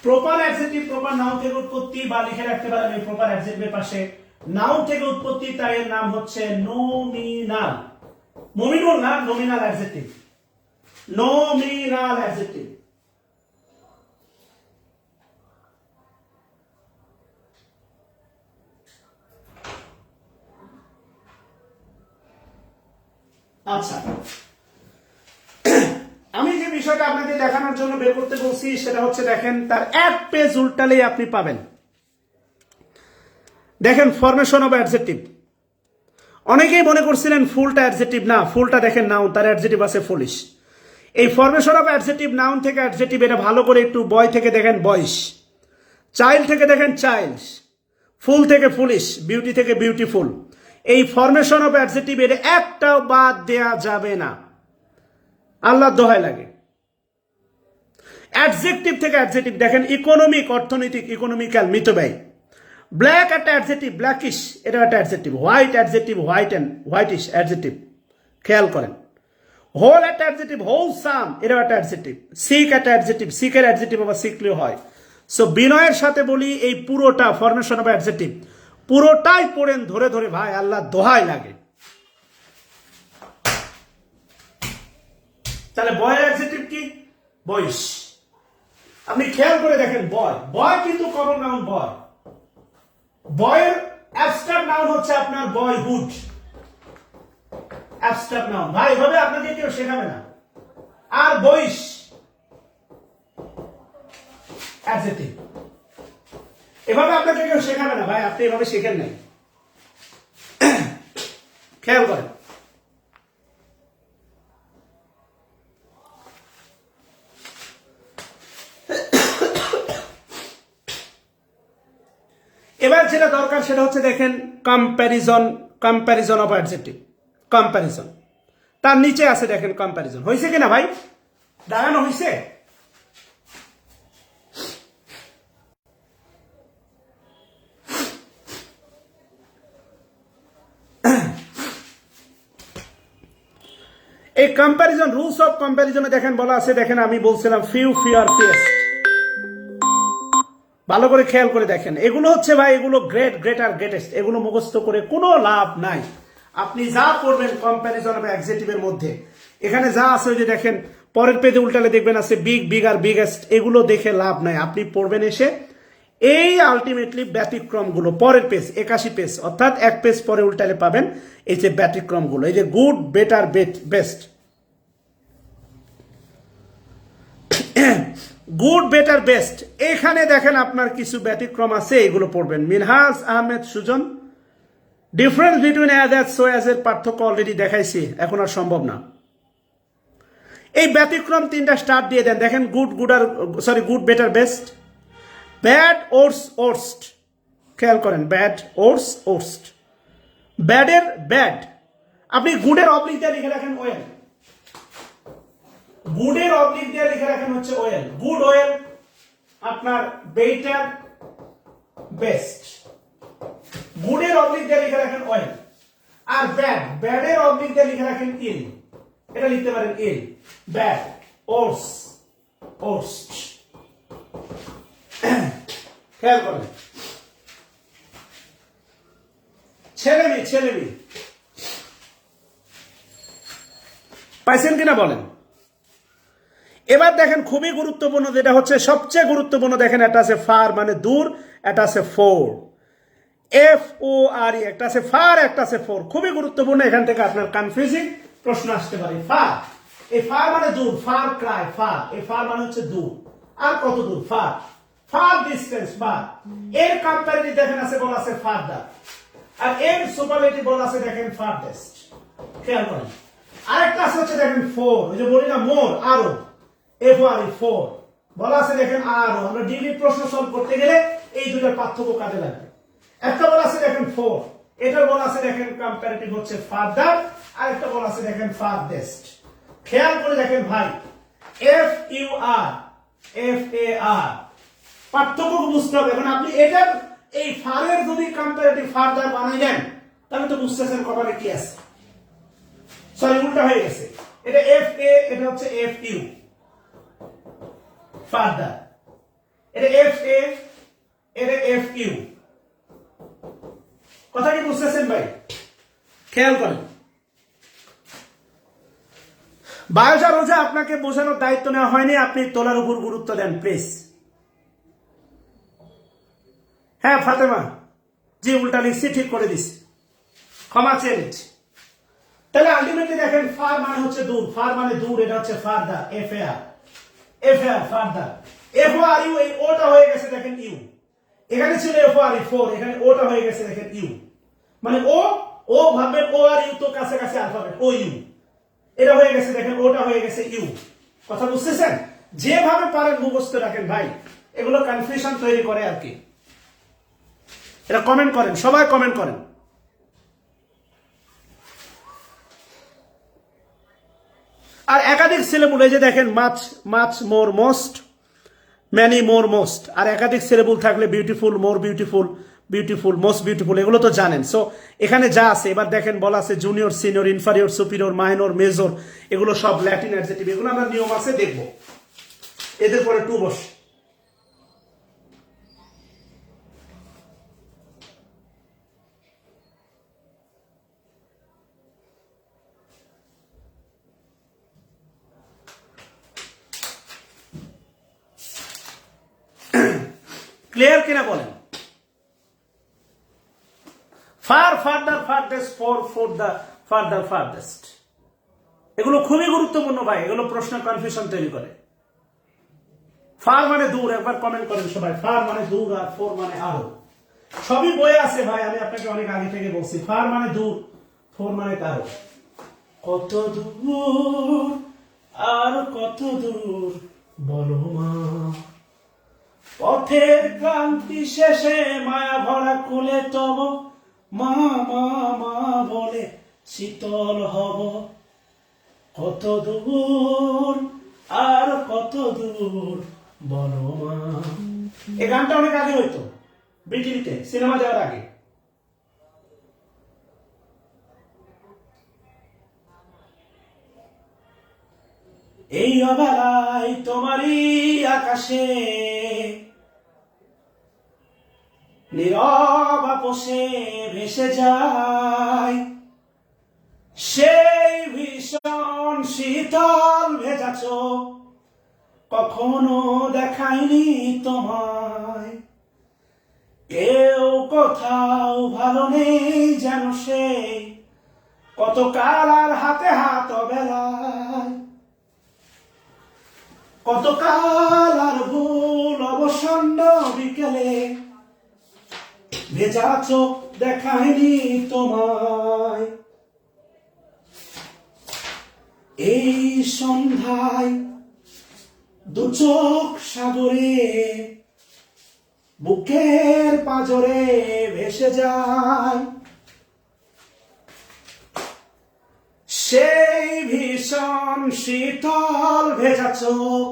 [SPEAKER 1] প্রপার অ্যাডজেক্টিভ প্রপার নাউন থেকে উৎপত্তি, বা লিখে রাখতে পারেন এই প্রপার অ্যাডজেক্টিভের পাশে নাউন থেকে উৎপত্তি, তাই এর নাম হচ্ছে নমিনাল। নমিনাল না, নমিনাল অ্যাডজেক্টিভ, নমিনাল অ্যাডজেক্টিভ। আচ্ছা, আমি যে বিষয়টা আপনাদের দেখানোর জন্য বের করতে বলছি সেটা হচ্ছে দেখেন তার এক পেজ উল্টালেই আপনি পাবেন। দেখেন ফরমেশন অফ অ্যাডজেক্টিভ। অনেকেই মনে করছিলেন ফুলটা অ্যাডজেক্টিভ, না, ফুলটা দেখেন নাউন, তার অ্যাডজেক্টিভ আছে ফুলিশ। এই ফরমেশন অফ অ্যাডজেক্টিভ, নাউন থেকে অ্যাডজেক্টিভ, এটা ভালো করে একটু বয় থেকে দেখেন বয়স, চাইল্ড থেকে দেখেন চাইল্ড, ফুল থেকে ফুলিশ, বিউটি থেকে বিউটিফুল। এই ফরমেশন অফ অ্যাডজেক্টিভ এর একটাও বাদ দেয়া যাবে না, আল্লাহর দোহাই লাগে। অ্যাডজেক্টিভ থেকে অ্যাডজেক্টিভ দেখেন ইকোনমিক, অর্থনৈতিক, ইকোনমিক্যাল, মিতব্যয়। ব্ল্যাক একটা অ্যাডজেক্টিভ, ব্ল্যাকিশ, এটা একটা adjective. White adjective, white and whitish adjective, খেয়াল করেন। হোল একটা অ্যাডজেক্টিভ, হোলসাম, এটাও একটা অ্যাডজেক্টিভ। সিক একটা অ্যাডজেক্টিভ, সিকের অ্যাডজেক্টিভ আবার সিকলিও হয়। সো বিনয়ের সাথে বলি এই পুরোটা ফরমেশন অফ অ্যাডজেক্টিভ পুরোটাই পড়েন ধরে ধরে, ভাই আল্লাহ দোহাই লাগে। তাহলে বয় অ্যাডজেক্টিভ কি? বয়স। আপনি খেয়াল করে দেখেন বয়, বয় কিন্তু কমন নাউন বয়। বয়ের অ্যাবস্ট্রাক্ট নাউন হচ্ছে আপনার বয়হুড, অ্যাবস্ট্রাক্ট নাউন। ভাই এভাবে আপনাকে কেউ শেখাবে না। আর বয়স অ্যাডজেক্টিভ, এভাবে আপনাকে কেউ শেখাবে না ভাই, আপনি এভাবে শেখেন নাই। খেয়াল করেন। এবার যেটা দরকার সেটা হচ্ছে দেখেন comparison, comparison of adjective, comparison. তার নিচে আছে দেখেন কম্প্যারিজন। হয়েছে কিনা ভাই? দাঁড়ানো হয়েছে? এই কম্প্যারিজন, রুলস অফ কম্প্যারিজনে দেখেন বলা আছে, দেখেন আমি বলছিলাম ফিউ, ফিয়ার, ফিয়েস্ট। ভালো করে খেয়াল করে দেখেন, এগুলো হচ্ছে ভাই, এগুলো গ্রেট, গ্রেটার, গ্রেটেস্ট, এগুলো মুখস্থ করে কোনো লাভ নাই। আপনি যা করবেন কম্প্যারিজন অফ অ্যাডজেক্টিভের মধ্যে, এখানে যা আছে ওই যে দেখেন পরের পেজে উল্টালে দেখবেন আছে বিগ, বিগার, বিগেস্ট, এগুলো দেখে লাভ নাই। আপনি পড়বেন এসে এই আলটিমেটলি ব্যতিক্রমগুলো, পরের পেজ 81 পেজ, অর্থাৎ এক পেজ পরে উল্টালে পাবেন এই যে ব্যতিক্রমগুলো, এই যে good, better, best. Good, better, best, এখানে দেখেন আপনার কিছু ব্যতিক্রম আছে, এগুলো পড়বেন। Minhaj Ahmed Sujon, difference between as, as, so as এর পার্থক্য অলরেডি দেখাইছি, এখন আর সম্ভব না। এই ব্যতিক্রম 3টা স্টার দিয়ে দেন। দেখেন good, good, better, best, bad, worse, worst. খেয়াল করেন, ব্যাড, ওর্স, ওর্স্ট। ব্যাডের ব্যাড, আপনি গুডের অবলিক দিয়ে লিখে রাখেন ওয়েল, গুডের অবলিক দিয়ে লিখে রাখেন হচ্ছে ওয়েল, গুড, ওয়েল, আপনার বেটার, বেস্ট। গুডের অবলিক দিয়ে লিখে রাখেন ওয়েল। আর ব্যাড, ব্যাডের অবলিক দিয়ে লিখে রাখেন ইল, এটা লিখতে পারেন ইল, ব্যাড, ওর্স, ওর্স্ট। খেয়াল করেন, ছেলেমি, ছেলেমি, পাইছেন কিনা বলেন? এবার দেখেন খুবই গুরুত্বপূর্ণ, যেটা হচ্ছে সবচেয়ে গুরুত্বপূর্ণ, দেখেন এটা আছে ফার মানে দূর, এটা আছে ফোর, FORE, একটা আছে ফার, একটা আছে ফোর। খুবই গুরুত্বপূর্ণ, এখান থেকে আপনার কনফিউজিং প্রশ্ন আসতে পারে। ফার, এই ফার মানে দূর, ফার ক্রাই, ফার, এই ফার মানে হচ্ছে দূর। আর কত দূর? Far, far distance, far. এর কম্পারেটিভ দেখেন আছে বলা আছে ফারদার, আর এর সুপারলেটিভ বলা আছে দেখেন ফারদেস্ট। খেয়াল করেন। আরেকটা আছে হচ্ছে দেখেন ফোর, ওই যে বলি না মোর, আরো, এফ ও আর ই 4 বলা আছে দেখেন আর আমরা ডিগ্রি প্রশ্ন সলভ করতে গেলে এই দুটোর পার্থক্য কাজে লাগবে। একটা বলা আছে দেখেন 4, এটা বলা আছে দেখেন কম্পারেটিভ হচ্ছে ফার্দার, আর একটা বলা আছে দেখেন ফারদেস্ট। খেয়াল করে দেখেন ভাই, F U R F A R পার্থক্য বুঝতে হবে। এখন আপনি এটার এই ফারের যদি কম্পারেটিভ ফার্দার বানাই দেন তাহলে তো বুঝতেছেন কপালে কি আছে। সরি, উল্টা হয়ে গেছে, এটা এফ এ, এটা হচ্ছে এফ ইউ ফার্দার, এটা এফ এ, এটা এফ ইউ। কথা কি বুঝতেছেন ভাই? খেয়াল করেন, বায়োজা রোজা আপনাকে বোঝানোর দায়িত্ব নেওয়া হয়নি, আপনি তোলার উপর গুরুত্ব দেন প্লিজ। হ্যাঁ ফাতেমা জি, উল্টা লিখছি, ঠিক করে দিচ্ছি, ক্ষমা চেয়ে নিচ্ছি। তাহলে আলটিমেটলি দেখেন ফার মানে হচ্ছে দূর, ফার মানে দূর, এটা হচ্ছে farther, F A R, F A R farther. F O R U, এই ওটা হয়ে গেছে দেখেন ইউ, এখানে ছিল এফ ও আর ই 4, এখানে ওটা হয়ে গেছে দেখেন ইউ, মানে ও ও ভাববে ও আর ইউ তো কাছাকাছি অ্যালফাবেট, ও ইউ, এটা হয়ে গেছে দেখেন ওটা হয়ে গেছে ইউ। কথা বুঝতেছেন? যেভাবে পারেন মুখস্থ রাখেন ভাই, এগুলো কনফিউশন তৈরি করে আর কি। এটা কমেন্ট করেন, সবাই কমেন্ট করেন। আর একাধিক সিলেবল, এই যে দেখেন much much more most, many more most, আর একাধিক সিলেবল থাকলে beautiful, more beautiful, beautiful, most beautiful, এগুলো তো জানেন। সো এখানে যা আছে এবার দেখেন বলা আছে junior, senior, ইনফারিয়র, superior, minor, major, এগুলো সব ল্যাটিন অ্যাডজেক্টিভ, এগুলো আমরা নিয়ম আছে দেখব। এদের পরে টু বস। ক্লিয়ার কিনা বলেন? Far, farther, farthest, for, for the, farther, farthest, এগুলো খুবই গুরুত্বপূর্ণ ভাই, এগুলো প্রশ্ন কনফিউশন তৈরি করে। ফার মানে দূর, একবার কমেন্ট করেন সবাই, ফার মানে দূর আর ফর মানে আরো। সবই বইয়ে আছে ভাই, আমি আপনাকে অনেক আগে থেকে বলছি, ফার মানে দূর, ফর মানে আরো। কত দূর আর কত দূর বলো মা, পথের ক্লান্তি শেষে মায়া ভরা কুলে তব মা মা মা বলে শীতল হব। কত দূর আর কত দূর বলো মা। এই গানটা অনেক আগে হইতো বিটিভিতে, সিনেমা যাওয়ার আগে। এই অবেলায় তোমারই আকাশে নীরব আপোষে ভেসে যায় সেই ভীষণ শীতল ভেজা চোখ, কখনো দেখায়নি তোমায় কেউ, কোথাও ভালো নেই যেন সেই কত কাল আর হাতে হাত বেলায়, কত কাল আর ভুল অবসন্ন বিকেলে ভেজা চোখ দেখায়নি তোমায়। এই সন্ধ্যায় দু চোখ সাগরে বুকের পাজরে ভেসে যায় সেই ভীষণ শীতল ভেজা চোখ,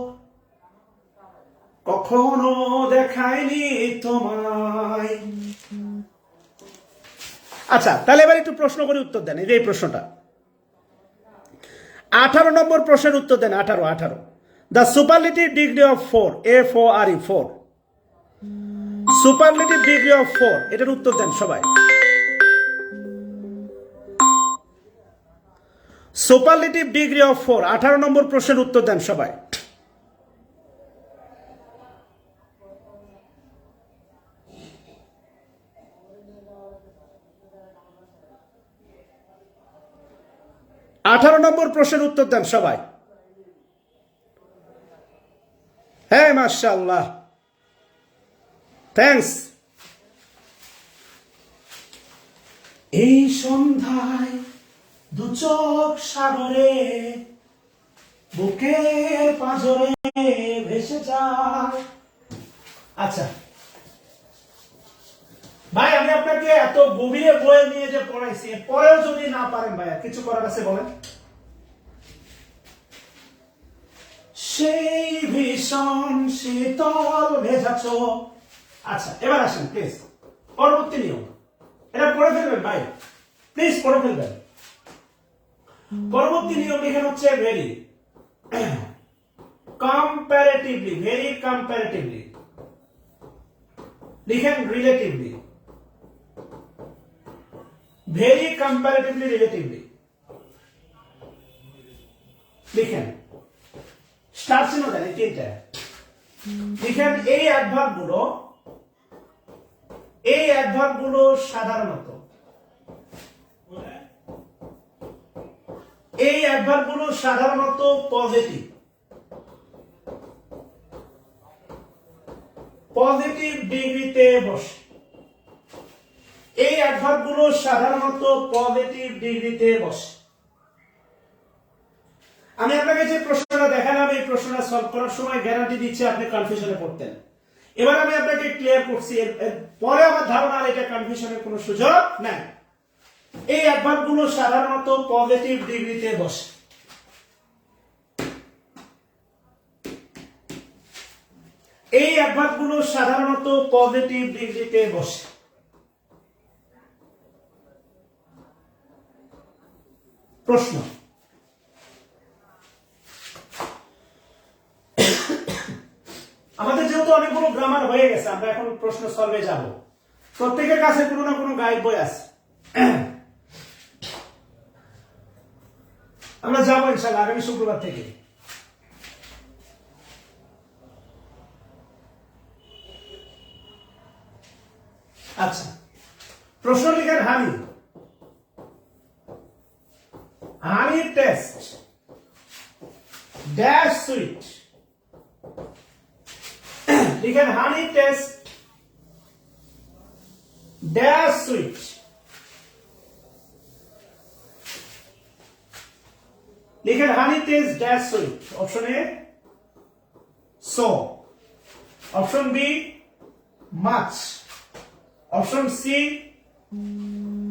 [SPEAKER 1] কখনো দেখায়নি তোমায়। আচ্ছা, তাহলে এবার একটু প্রশ্ন করে উত্তর দেন। এই যে এই প্রশ্নটা 18 নম্বর প্রশ্নের উত্তর দেন। 18 the superlative degree of 4, F-O-R-E 4, superlative degree of 4, এটার উত্তর দেন সবাই। সুপারলেটিভ ডিগ্রি অফ 4, 18 নম্বর প্রশ্নের উত্তর দেন সবাই। আঠারো নম্বর প্রশ্নের উত্তর দেন সবাই। হ্যাঁ মাশাআল্লাহ, থ্যাঙ্কস। এই সন্ধ্যায় দু চোখ সাগরে বুকের পাঁজরে ভেসে যায়। আচ্ছা ভাই, আমি আপনাকে এত গভীরে বয়ে নিয়ে যে পড়াইছি, পরেও যদি না পারেন ভাই, কিছু করার আছে বলেন? সেই ভীষণ শীতল ভেজা চোখ। আচ্ছা এবার আসেন প্লিজ পরবর্তী নিয়ম, এটা পড়ে ফেলবেন ভাই, প্লিজ পড়ে ফেলবেন। পরবর্তী নিয়ম লিখেন হচ্ছে ভেরি কম্পারেটিভলি, ভেরি কম্পারেটিভলি লিখেন রিলেটিভলি, ভেরি কম্পারেটিভলি রিলেটিভলি লিখেন। স্টার চিহ্ন দেন এই তিনটা, লিখেন এই অ্যাডভার্ব গুলো সাধারণত, এই অ্যাডভার্ব গুলো সাধারণত পজিটিভ, পজিটিভ ডিগ্রিতে বসে। এই অ্যাডভার্ব গুলো সাধারণত পজিটিভ ডিগ্রিতে বসে। আমি আপনাকে যে প্রশ্নটা দেখালাম, এই প্রশ্নটা সলভ করার সময় গ্যারান্টি দিচ্ছি আপনি কনফিউশনে পড়তেন। এবার আমি আপনাকে ক্লিয়ার করছি, পরে আমার ধারণা এটা কনফিউশনের কোনো সুযোগ নাই। এই অ্যাডভার্ব গুলো সাধারণত পজিটিভ ডিগ্রিতে বসে। এই অ্যাডভার্ব গুলো সাধারণত পজিটিভ ডিগ্রিতে বসে। প্রশ্ন, আমাদের যেহেতু অনেকগুলো গ্রামার হয়ে গেছে, আমরা এখন প্রশ্ন সলভে যাব। প্রত্যেকের কাছে কোনো না কোনো গাইড বই আছে, আমরা যাবো ইনশাআল্লাহ আগামী শুক্রবার থেকে। আচ্ছা প্রশ্ন লিখেন honey, honey taste dash sweet. লিখেন হানি টেস্ট ড্যাশ সুইট। লিখেন honey taste dash sweet. Option A so, option B much, option C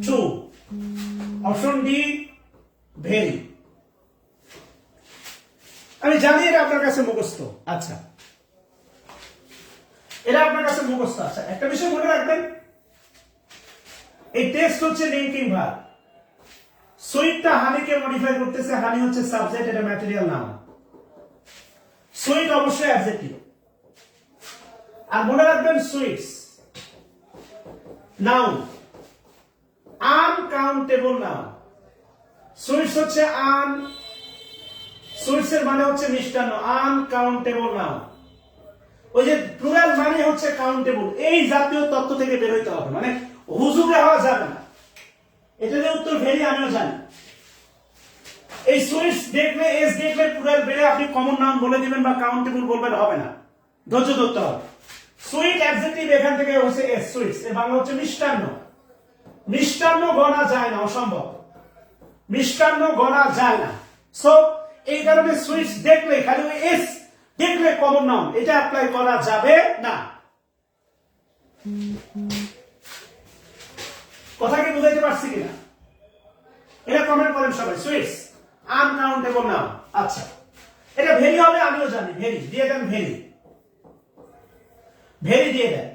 [SPEAKER 1] too, option D very. আমি জানি এটা আপনার কাছে মুখস্থ। আচ্ছা এটা আপনার কাছে মুখস্থ। আচ্ছা একটা বিষয় মনে রাখবেন, এই টেস্ট হচ্ছে লিঙ্কিং ভার্ব, সুইটটা হানিকে মডিফাই করতেছে, হানি হচ্ছে সাবজেক্ট, এটা ম্যাটেরিয়াল নাউন, সুইট অবশ্যই অ্যাডজেক্টিভ। আর মনে রাখবেন sweets noun, uncountable noun. Sweets হচ্ছে সুইটস এর মানে হচ্ছে মিষ্টান্ন, আনকাউন্টেবল নাউন। ওই যে প্লুরাল মানে হচ্ছে কাউন্টেবল, এই জাতীয় তত্ত্ব থেকে বের হইতে হবে, মানে হুজুগে হওয়া যাবে না। এটা যে উত্তর ভেরি আমিও জানি। এই সুইটস দেখলে, এস দেখলে প্লুরাল বেড়ে আপনি কমন নাউন বলে দিবেন বা কাউন্টেবল বলবেন, হবে না, ধৈর্য ধরতে হবে। সুইট অ্যাডজেক্টিভ এখান থেকে হচ্ছে এস, সুইটস এর বাংলা হচ্ছে মিষ্টান্ন। মিষ্টান্ন গণা যায় না, অসম্ভব, মিষ্টান্ন গণা যায় না। সো এই কারণে সুইটস দেখলে, খালি ওই এস দেখলে কমন নাউন, এটা অ্যাপ্লাই করা যাবে না। কথা কি বুঝাইতে পারছি কিনা? এটা কমেন্ট করেন সবাই। Sweets uncountable noun. আচ্ছা এটা ভেরি হবে, আমিও জানি, ভেরি দিয়ে দেন, ভেরি, ভেরি দিয়ে দেন।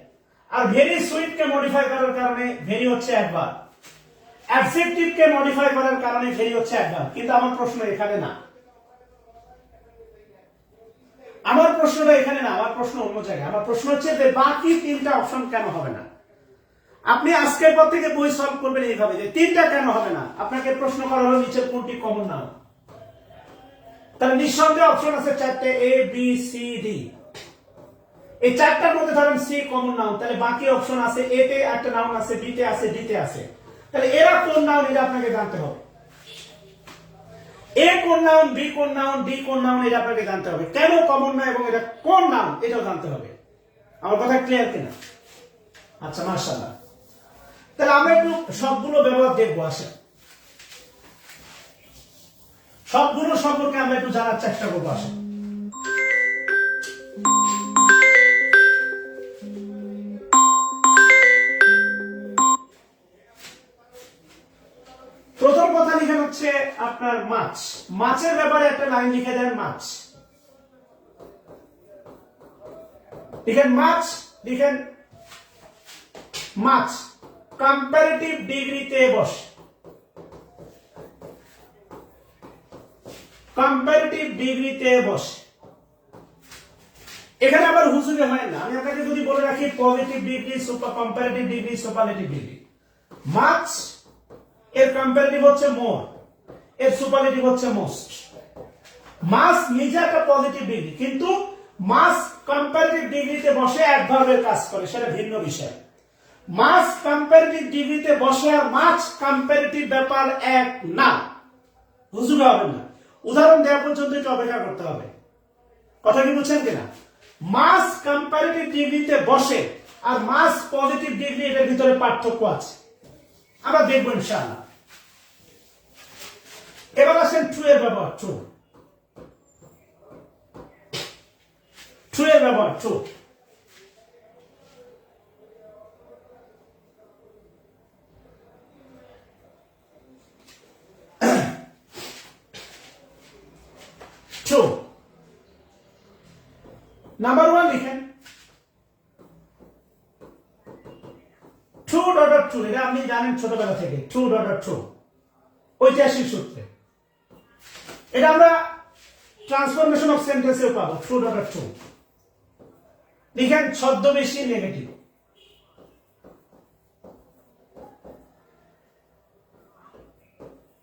[SPEAKER 1] আর ভেরি সুইট কে মডিফাই করার কারণে ভেরি হচ্ছে অ্যাডভার্ব, অ্যাডজেক্টিভ কে মডিফাই করার কারণে ভেরি হচ্ছে অ্যাডভার্ব। কিন্তু আমার প্রশ্ন এখানে না, আমার প্রশ্নটা এখানে না, আমার প্রশ্ন অন্য জায়গায়। আমার প্রশ্ন হচ্ছে যে বাকি তিনটা অপশন কেন হবে না? আপনি আজকের পর থেকে বই সলভ করবেন এইভাবে যে তিনটা কেন হবে না। আপনাকে প্রশ্ন করা হলো নিচের কোনটি কমন নাউন, তাহলে নিঃসন্দেহে অপশন আছে চারটে, এ বি সি ডি। এই চারটার মধ্যে ধরেন সি কমন নাউন, তাহলে বাকি অপশন আছে, এ তে একটা নাউন আছে, বি তে আছে, ডি তে আছে। তাহলে এরা কোন নাউন এটা আপনাকে জানতে হবে। এ কোন নাউন, বি কোন নাউন, ডি কোন নাউন, এটা আপনাকে জানতে হবে। কেন কমন না এবং এটা কোন নাউন এটাও জানতে হবে। আমার কথা ক্লিয়ার কিনা? আচ্ছা মাশাআল্লাহ। তাহলে আমরা একটু সবগুলো ব্যবহার দেখবো। আসেন সবগুলো সম্পর্কে আমরা একটু জানার চেষ্টা করবো। আসেন প্রথম কথা লিখেন হচ্ছে আপনার মাছ। মাছের ব্যাপারে একটা লাইন লিখে দেন মাছ। লিখেন মাছ, লিখেন মাছ কম্পারেটিভ ডিগ্রিতে বসে। কম্পারেটিভ ডিগ্রিতে বসে। এখানে আবার হুজুগে হয় না। আমি আপনাকে যদি বলে রাখি positive degree, super comparative degree, superlative degree. Much এর কম্পারেটিভ হচ্ছে মোর, এর সুপারলেটিভ হচ্ছে মোস্ট। মাস নিজে একটা পজিটিভ ডিগ্রি, কিন্তু মাস কম্পারেটিভ ডিগ্রিতে বসে অ্যাডভার্বের কাজ করে, সেটা ভিন্ন বিষয়। মাস কম্পারেটিভ ডিগ্রিতে বসে আর মাছ কম্পারেটিভ ব্যাপার এক না, হুজুগে হবে না। উদাহরণ দেওয়া পর্যন্ত একটু অপেক্ষা করতে হবে। কথা কি বুঝছেন কিনা? মাস কম্পারেটিভ ডিগ্রিতে বসে আর মাস পজিটিভ ডিগ্রি, এর ভিতরে পার্থক্য আছে, আমরা দেখবো ইনশাআল্লাহ। এবার আসেন ট্রু এর ব্যবহার। ট্রু, ট্রু এর ব্যবহার। ট্রু ট্রু নাম্বার 1 লিখেন ট্রু ডট ট্রু। এটা আপনি জানেন ছোটবেলা থেকে, ট্রু ডট ট্রু ঐতিহাসিক সূত্রে। এটা আমরা ট্রান্সফরমেশন অফ সেন্টেন্সে পাবো। ট্রু ডট ট্রু লিখেন ছদ্মবেশী নেগেটিভ।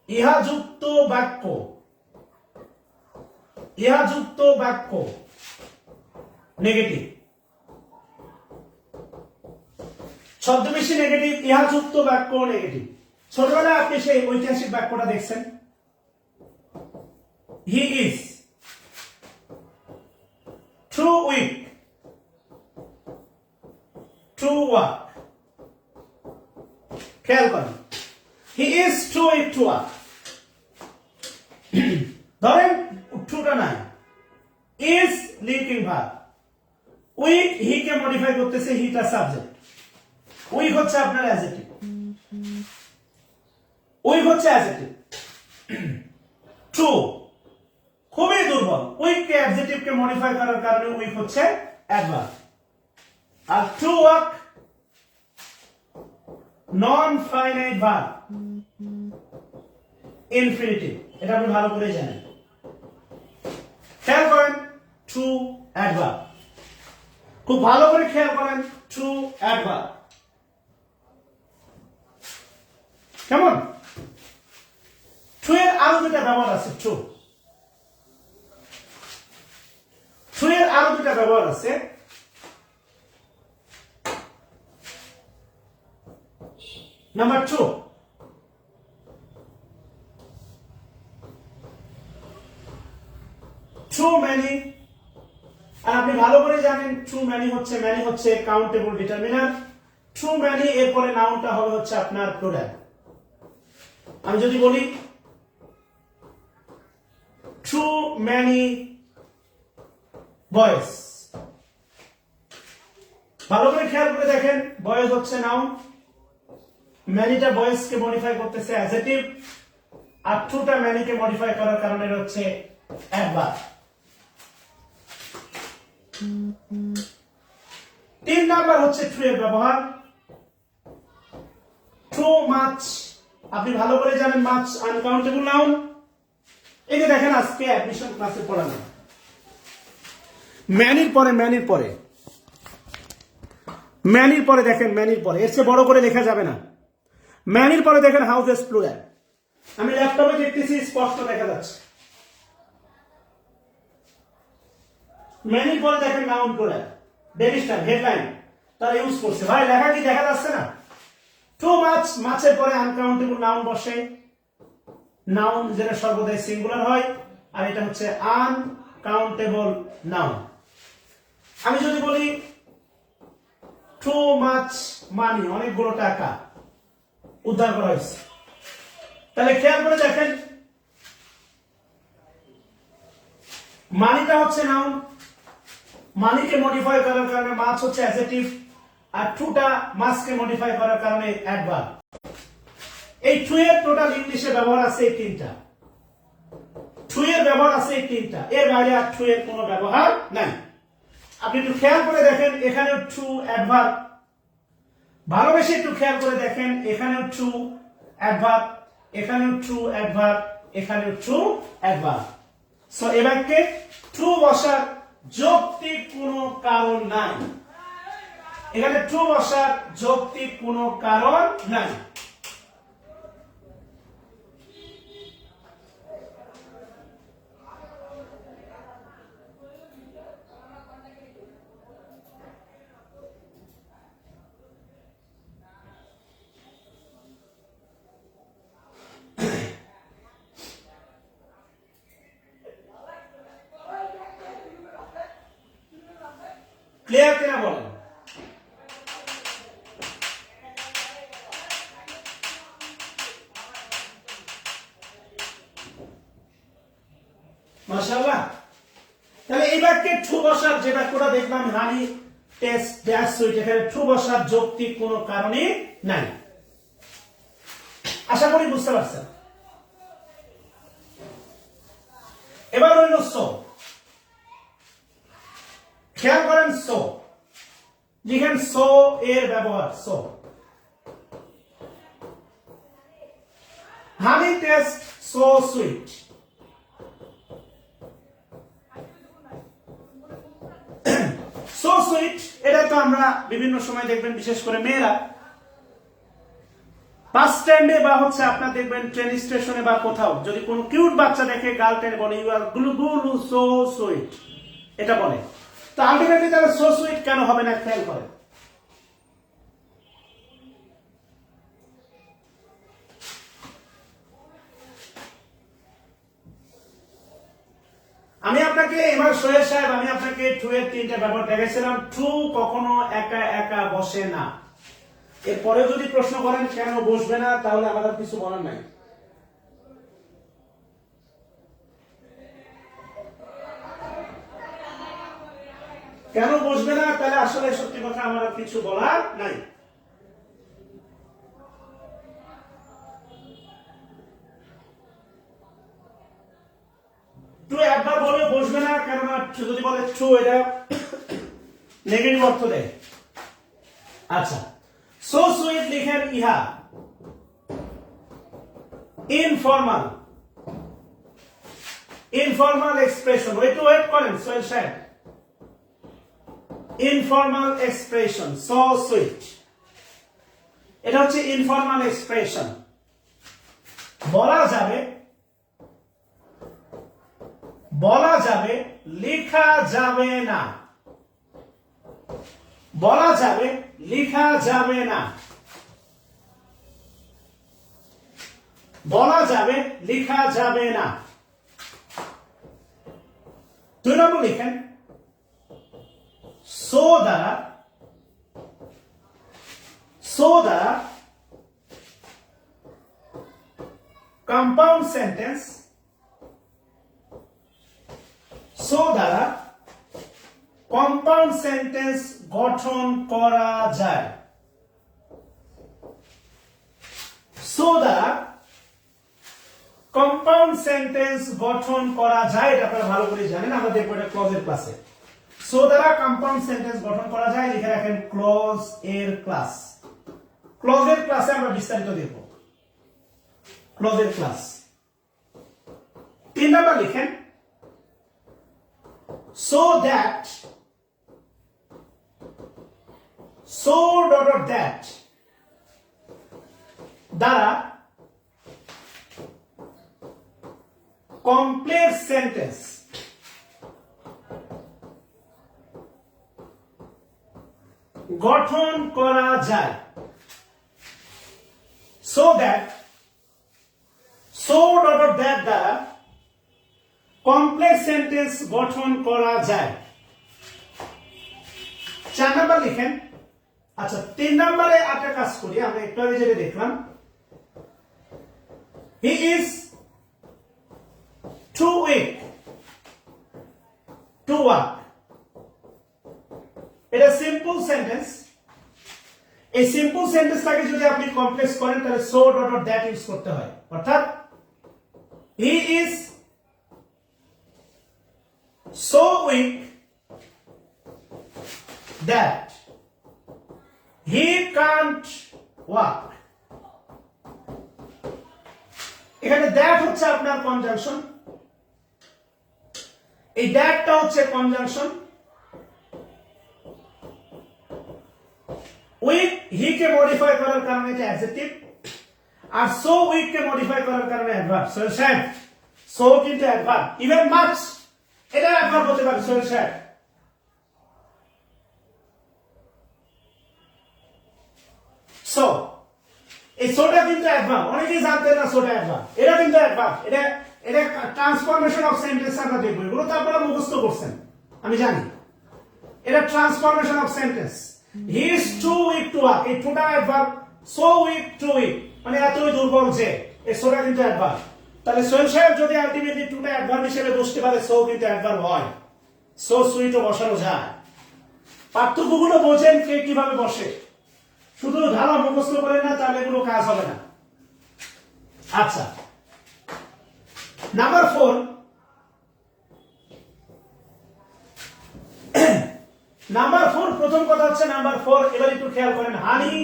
[SPEAKER 1] ইহাযুক্ত বাক্য, ইহাযুক্ত বাক্য নেগেটিভ। ছদ্মবেশী নেগেটিভ, ইহাযুক্ত বাক্য নেগেটিভ। ছোটবেলায় আপনি সেই ঐতিহাসিক বাক্যটা দেখছেন, he is too weak, to work. খেয়াল করেন, he is too weak, to work. ধরেন ট্রুটা নাই, is linking verb, weak he কে মডিফাই করতেছে, হিটা সাবজেক্ট, উইক হচ্ছে আপনার অ্যাডজেক্টিভ, উইক হচ্ছে অ্যাডজেক্টিভ। ট্রু খুবই দুর্বল, উইক কে অ্যাডজেক্টিভ কে মডিফাই করার কারণে উইক হচ্ছে অ্যাডভার্ব। আর to work non finite verb, infinitive. এটা আপনি ভালো করে জানেন। খেয়াল করেন ট্রু অ্যাডভার্ব, খুব ভালো করে খেয়াল করেন ট্রু অ্যাডভার্ব। কেমন? ট্রু এর আরো দুটা ব্যবহার আছে। ট্রু, ট্রু এর আরো দুটা ব্যবহার আছে। Number 2, true many. আর আপনি ভালো করে জানেন ট্রু ম্যানি হচ্ছে কাউন্টেবল ডিটারমিনার। ট্রু ম্যানি এরপরে নাউনটা হবে হচ্ছে আপনার প্লুরাল। আমি যদি বলি ট্রু ম্যানি বয়েজ, ভালো করে খেয়াল করে দেখেন, বয়েজ হচ্ছে নাউন, ম্যানিটা বয়েজ কে মডিফাই করতেছে অ্যাডজেক্টিভ, আর ট্রুটা ম্যানি কে মডিফাই করার কারণে হচ্ছে অ্যাডভার্ব। 3 নাম্বার হচ্ছে ট্রু এর ব্যবহার। ট্রু মাছ, আপনি ভালো করে জানেন মাছ আনকাউন্টেবল নাউন। এই যে দেখেন আজকে অ্যাডমিশন ক্লাসে পড়ানো, ম্যানির পরে ম্যানির পরে ম্যানির পরে দেখেন, ম্যানির পরে এর চেয়ে বড় করে লেখা যাবে না। ম্যানির পরে দেখেন হাউসেস প্লুরাল। আমি ল্যাপটপে দেখতেছি, স্পষ্ট দেখা যাচ্ছে। ম্যানির পরে দেখেন noun plural, daily star headline তারা ইউজ করছে। ভাই লেখা কি দেখা যাচ্ছে না? ট্রু মাছ, মাছের পরে আনকাউন্টেবল নাউন বসে, নাউন যেটা সর্বদাই সিঙ্গুলার হয়, আর এটা হচ্ছে আনকাউন্টেবল নাউন। আমি যদি বলি ট্রু মাছ মানি, অনেকগুলো টাকা উদ্ধার করা হয়েছে, তাহলে খেয়াল করে দেখেন মানিটা হচ্ছে নাউন, মানিকে মডিফাই করার কারণে মাছ হচ্ছে অ্যাডজেক্টিভ, আর টুটা মাছকে মডিফাই করার কারণে অ্যাডভার্ব। এই টু এর টোটাল ইংলিশে ব্যবহার আছে এই তিনটা, টু এর ব্যবহার আছে এই তিনটা, এর বাইরে আর টু এর কোনো ব্যবহার নাই। আপনি একটু খেয়াল করে দেখেন, এখানেও টু অ্যাডভার্ব, ভালোবেসে একটু খেয়াল করে দেখেন, এখানেও টু অ্যাডভার্ব, এখানেও টু অ্যাডভার্ব, এখানেও টু অ্যাডভার্ব। সো এ বাক্যে টু বসার যৌক্তিক কোনো কারণ নাই, এখানে টু বসার যৌক্তিক কোনো কারণ নাই। ক্লিয়ার কিনা বলেন? মাশাআল্লাহ। তাহলে এই বাক্যে টু বসার যে বাক্যটা দেখলাম, হানি টেস্ট ড্যাশ সুইট, এখানে টু বসার যৌক্তিক কোনো কারণই নাই। আশা করি বুঝতে পারছেন। এবার হইল সো, খেয়াল করেন সো, লিখেন সো এর ব্যবহার। So honey taste so sweet, so sweet, এটা তো আমরা বিভিন্ন সময় দেখবেন, বিশেষ করে মেয়েরা বাস স্ট্যান্ডে বা হচ্ছে আপনার দেখবেন ট্রেন স্টেশনে বা কোথাও যদি কোনো কিউট বাচ্চা দেখে গার্লফ্রেন্ড বলে ইউ আর গুলু গুলু সো সুইট, এটা বলে। তো আলটিমেটলি তাহলে সো সুইট কেন হবে না, খেয়াল করেন। আমি আপনাকে এবার সোহেল সাহেব, আমি আপনাকে টু এর তিনটা ব্যবহার দেখাইছিলাম। টু কখনো একা একা বসে না। এরপরে যদি প্রশ্ন করেন কেন বসবে না, তাহলে আমাদের কিছু বলার নাই। কেন বসবে না, তাহলে আসলে সত্যি কথা আমার কিছু বলার নাই। টু একবার বলে বসবে না, কেননা যদি বলে টু এটা নেগেটিভ অর্থ দেয়। আচ্ছা, সো সুইট লিখেন ইহা ইনফর্মাল, ইনফর্মাল এক্সপ্রেশন। ওয়েট করেন সোহেল সাহেব, ইনফর্মাল এক্সপ্রেশন সো সুইট, এটা হচ্ছে ইনফর্মাল এক্সপ্রেশন। বলা যাবে, বলা যাবে, লেখা যাবে না, বলা যাবে, লেখা যাবে না, বলা যাবে, লেখা যাবে না। 2 নম্বর লিখেন সো দ্বারা, সো দ্বারা কম্পাউন্ড সেন্টেন্স, সো দ্বারা কম্পাউন্ড সেন্টেন্স গঠন করা যায়। সো দ্বারা কম্পাউন্ড সেন্টেন্স গঠন করা যায়, এটা আপনারা ভালো করে জানেন, আমরা দেখবো এটা ক্লজের ক্লাসে। সো দ্বারা কম্পাউন্ড সেন্টেন্স গঠন করা যায়, লিখে রাখেন ক্লজ এর ক্লাস। ক্লজের ক্লাসে আমরা বিস্তারিত দেখব, ক্লজের ক্লাস। 3 নাম্বার লিখেন so that, so dot that দ্বারা কমপ্লেক্স সেন্টেন্স গঠন করা যায়। so that, so dot that দ্বারা কমপ্লেক্স সেন্টেন্স গঠন করা যায়। 4 নাম্বার লিখেন। আচ্ছা, 3 নম্বরে একটা কাজ করি, আমরা একটু আগে যেটা দেখলাম, he is too weak, walk, এটা সিম্পল সেন্টেন্স। এই সিম্পল সেন্টেন্সটাকে যদি আপনি কমপ্লেক্স করেন তাহলে so dot dot that use করতে হয়। অর্থাৎ he is so weak that he can't walk. এখানে দ্যাট হচ্ছে আপনার কনজাংশন, এই দ্যাটটা হচ্ছে কনজাংশন। উইক হি কে মডিফাই করার কারণে এটা অ্যাডজেক্টিভ, আর সো উইক কে মডিফাই করার কারণে অ্যাডভার্ব। সোহেল সাহেব, সো কিন্তু অ্যাডভার্ব, ইভেন মাচ এটা অ্যাডভার্ব হতে পারে। সোহেল সাহেব, সো এই সোটা কিন্তু অ্যাডভার্ব, অনেকেই জানতেন না সোটা অ্যাডভার্ব, এটা কিন্তু অ্যাডভার্ব। এটা এটা ট্রান্সফরমেশন অফ সেন্টেন্স আমরা দেখব, এগুলো তো আপনারা মুখস্থ করছেন আমি জানি। এটা transformation of sentence. He is too weak to walk, এই টুটা adverb, so weak to weak মানে এতই দুর্বল যে, এই সোটা কিন্তু অ্যাডভার্ব। তাহলে সোহেল সাহেব যদি আলটিমেটলি টুটা অ্যাডভার্ব হিসেবে বসতে পারে, সো কিন্তু অ্যাডভার্ব হয়, সো সুইটও বসানো যায়। পার্থক্যগুলো বোঝেন কে কিভাবে বসে, শুধু ধারা মুখস্থ করেন না, তাহলে এগুলো কাজ হবে না। আচ্ছা, নাম্বার 4, নাম্বার 4 প্রথম কথা হচ্ছে নাম্বার 4, এবার একটু খেয়াল করেন। হানি,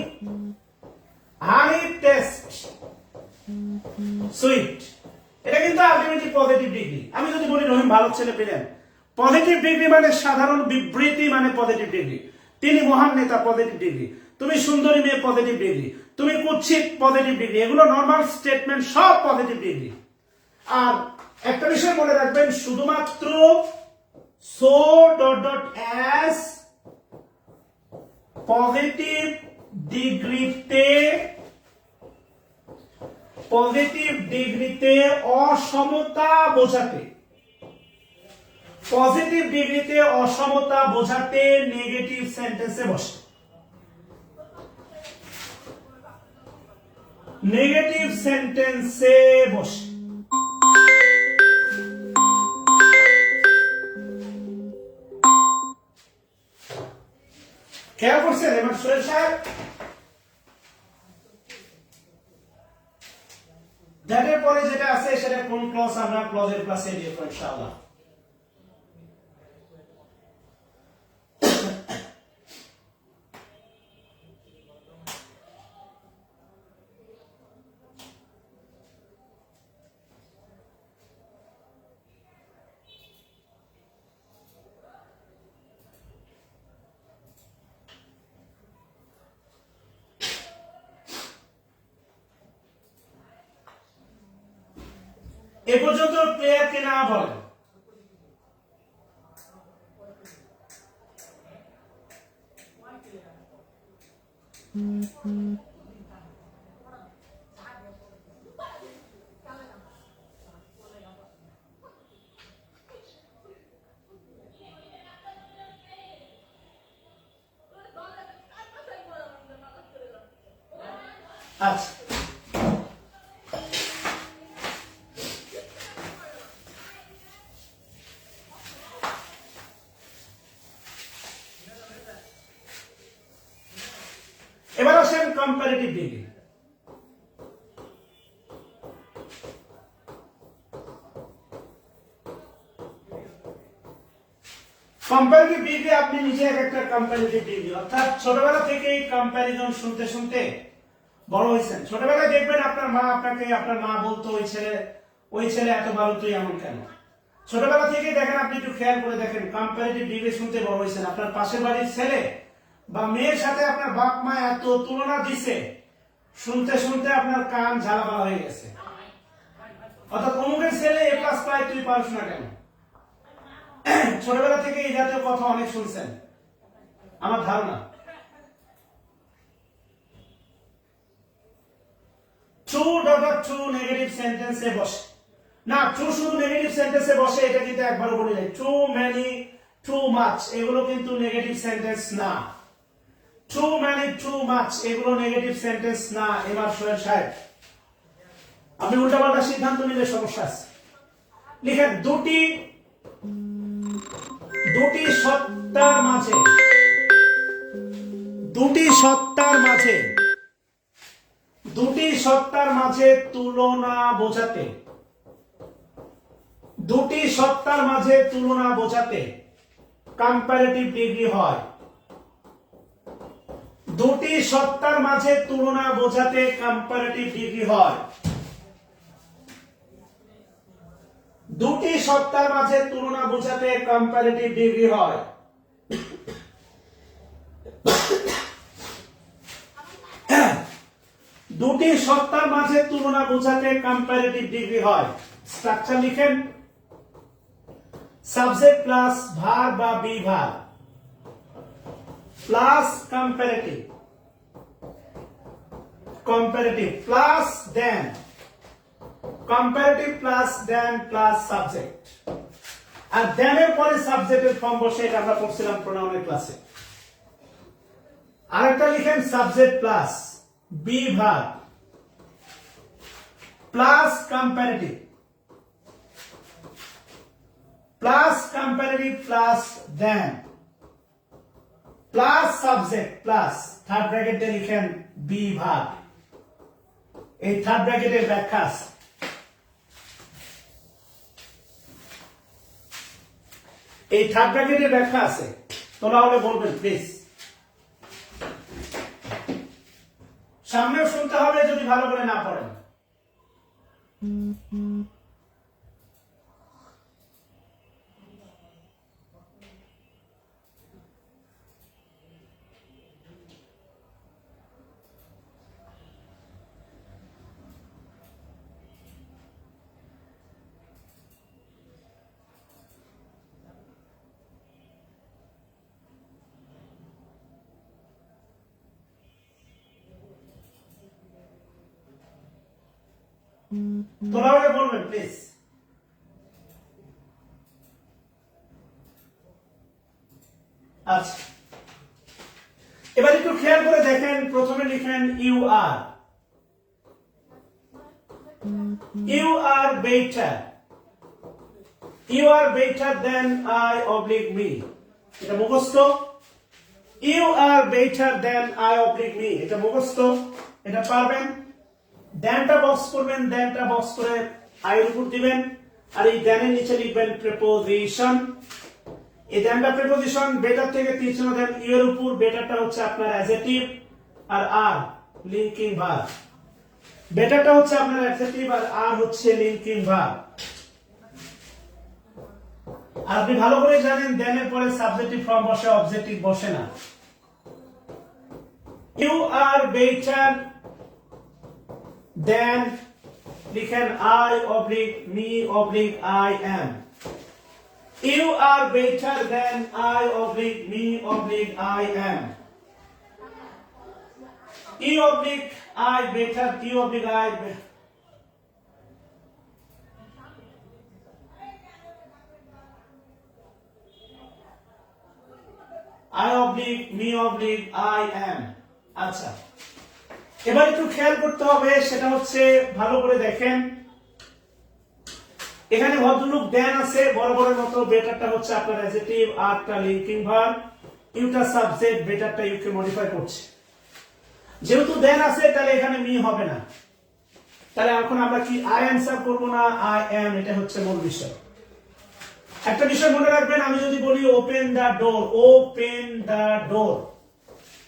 [SPEAKER 1] হানি টেস্ট সুইট, এটা কিন্তু আলটিমেটলি পজিটিভ ডিগ্রি। আমি যদি বলি রহিম ভালো ছেলে পেলেন, পজিটিভ ডিগ্রি মানে সাধারণ বিবৃতি মানে পজিটিভ ডিগ্রি। তিনি মহান নেতা, পজিটিভ ডিগ্রি। তুমি সুন্দরী মেয়ে, পজিটিভ ডিগ্রি। তুমি কুৎসিত, পজিটিভ ডিগ্রি। এগুলো নর্মাল স্টেটমেন্ট, সব পজিটিভ ডিগ্রি। আর একটা বিষয় মনে রাখবেন, শুধুমাত্র so dot dot as positive ডিগ্রিতে, পজিটিভ ডিগ্রিতে অসমতা বোঝাতে, পজিটিভ ডিগ্রিতে অসমতা বোঝাতে নেগেটিভ সেন্টেন্সে বসে। নেগেটিভ সেন্টেন্সে বসে। খেয়াল করছেন এবার সোহেল সাহেব? দ্যাটের পরে যেটা আছে সেটা কোন ক্লজ? আমরা ক্লজের ক্লাসে দিয়ে দেব ইনশাআল্লাহ। এ পর্যন্ত প্লেয়ার কে না বলেন? আচ্ছা, এবার আসেন কম্পারেটিভ ডিগ্রি। কম্পারেটিভ ডিগ্রি আপনি নিজে একটা কম্পারেটিভ ডিগ্রি, অর্থাৎ ছোটবেলা থেকেই কম্প্যারিজন শুনতে শুনতে বড় হয়েছেন। ছোটবেলায় দেখবেন আপনার মা আপনাকে, আপনার মা বলতো ওই ছেলে এত ভালো, তুই এমন কেন? ছোটবেলা থেকেই দেখেন, আপনি একটু খেয়াল করে দেখেন, কম্পারেটিভ ডিগ্রি শুনতে বড় হয়েছেন। আপনার পাশের বাড়ির ছেলে বা মেয়ের সাথে আপনার বাপ মা এত তুলনা দিছে, শুনতে শুনতে আপনার কান ঝালাপালা হয়ে গেছে। অর্থাৎ অমুকের ছেলে এ প্লাস পায়, তুই পারছ না কেন? ছোটবেলা থেকে এই জাতীয় কথা অনেক শুনছেন আমার ধারণা। ট্রু ডট ট্রু নেগেটিভ সেন্টেন্সে বসে না, ট্রু শুধু নেগেটিভ সেন্টেন্সে বসে এটা কিন্তু একবার বলে যায়। ট্রু ম্যানি, ট্রু মাচ এগুলো কিন্তু নেগেটিভ সেন্টেন্স না। ট্রু ম্যানি, ট্রু মাচ এগুলো নেগেটিভ সেন্টেন্স না। এবার সোহেল সাহেব, আপনি উল্টাপাল্টা সিদ্ধান্ত নিলে সমস্যা আছে। লিখেন দুটি সত্তার মাঝে দুটি সত্তার মাঝে দুটি সত্তার মাঝে তুলনা বোঝাতে দুটি সত্তার মাঝে তুলনা বোঝাতে কম্পারেটিভ ডিগ্রি হয়। দুটি সত্তার মাঝে তুলনা বোঝাতে কম্পারেটিভ ডিগ্রি হয়। দুটি সত্তার মাঝে তুলনা বোঝাতে কম্পারেটিভ ডিগ্রি হয়। দুটি সত্তার মাঝে তুলনা বোঝাতে কম্পারেটিভ ডিগ্রি হয়। স্ট্রাকচার লিখেন, সাবজেক্ট প্লাস ভার্ব বা be verb plus comparative plus than comparative plus than plus subject, আর দেনের পরে সাবজেক্টের ফর্ম বসে, এটা আমরা পড়ছিলাম প্রোনাউনের ক্লাসে। আরেকটা লিখেন subject plus be verb plus comparative plus than plus subject plus third ব্র্যাকেটে লিখেন বি ভার্ব। এই থার্ড ব্র্যাকেটের ব্যাখ্যা আছে। এই থার্ড ব্র্যাকেটের ব্যাখ্যা আছে, তোলা হলে বলবেন প্লিজ। সামনেও শুনতে হবে যদি ভালো করে না পড়েন। তোলা হলে বলবেন প্লিজ। আচ্ছা, এবার একটু খেয়াল করে দেখেন। প্রথমে লিখেন you are better than I oblique me, এটা মুখস্থ। You are better than I oblique me, এটা মুখস্থ, এটা পারবেন। দেনটা বক্স করবেন, দেনটা বক্স করে আই এর উপর দিবেন, আর এই দেনের নিচে লিখবেন প্রিপোজিশন। এই দেনটা প্রিপোজিশন, বেটার থেকে তীর চিহ্ন দেন ইউ এর উপর। বেটারটা হচ্ছে আপনার অ্যাডজেক্টিভ আর আর লিংকিং ভার্ব। বেটারটা হচ্ছে আপনার অ্যাডজেক্টিভ আর আর হচ্ছে লিংকিং ভার্ব। আর আপনি ভালো করে জানেন দেনের পরে সাবজেক্টিভ ফর্ম বসে, অবজেক্টিভ বসে না। ইউ আর বেটার দেন লিখেন I oblique me oblique I am. You are better than I oblique me oblique I am. You oblique I better, you oblique I better. I oblique me oblique I am. আচ্ছা, এবার একটু খেয়াল করতে হবে, সেটা হচ্ছে ভালো করে দেখেন। এখানে ভদ্রলোক দেন আছে বড় বড় মতো, বেটারটা হচ্ছে আপনার অ্যাডজেক্টিভ, আরটা লিংকিং ভার্ব, ইউটা সাবজেক্ট, বেটারটা ইউকে মডিফাই করছে। যেহেতু দেন আছে তাহলে এখানে মি হবে না, তাহলে এখন আমরা কি আই অ্যানসার করব না আই এম, এটা হচ্ছে মূল বিষয়। একটা বিষয় মনে রাখবেন, আমি যদি বলি ওপেন দা ডোর, ওপেন দা ডোর,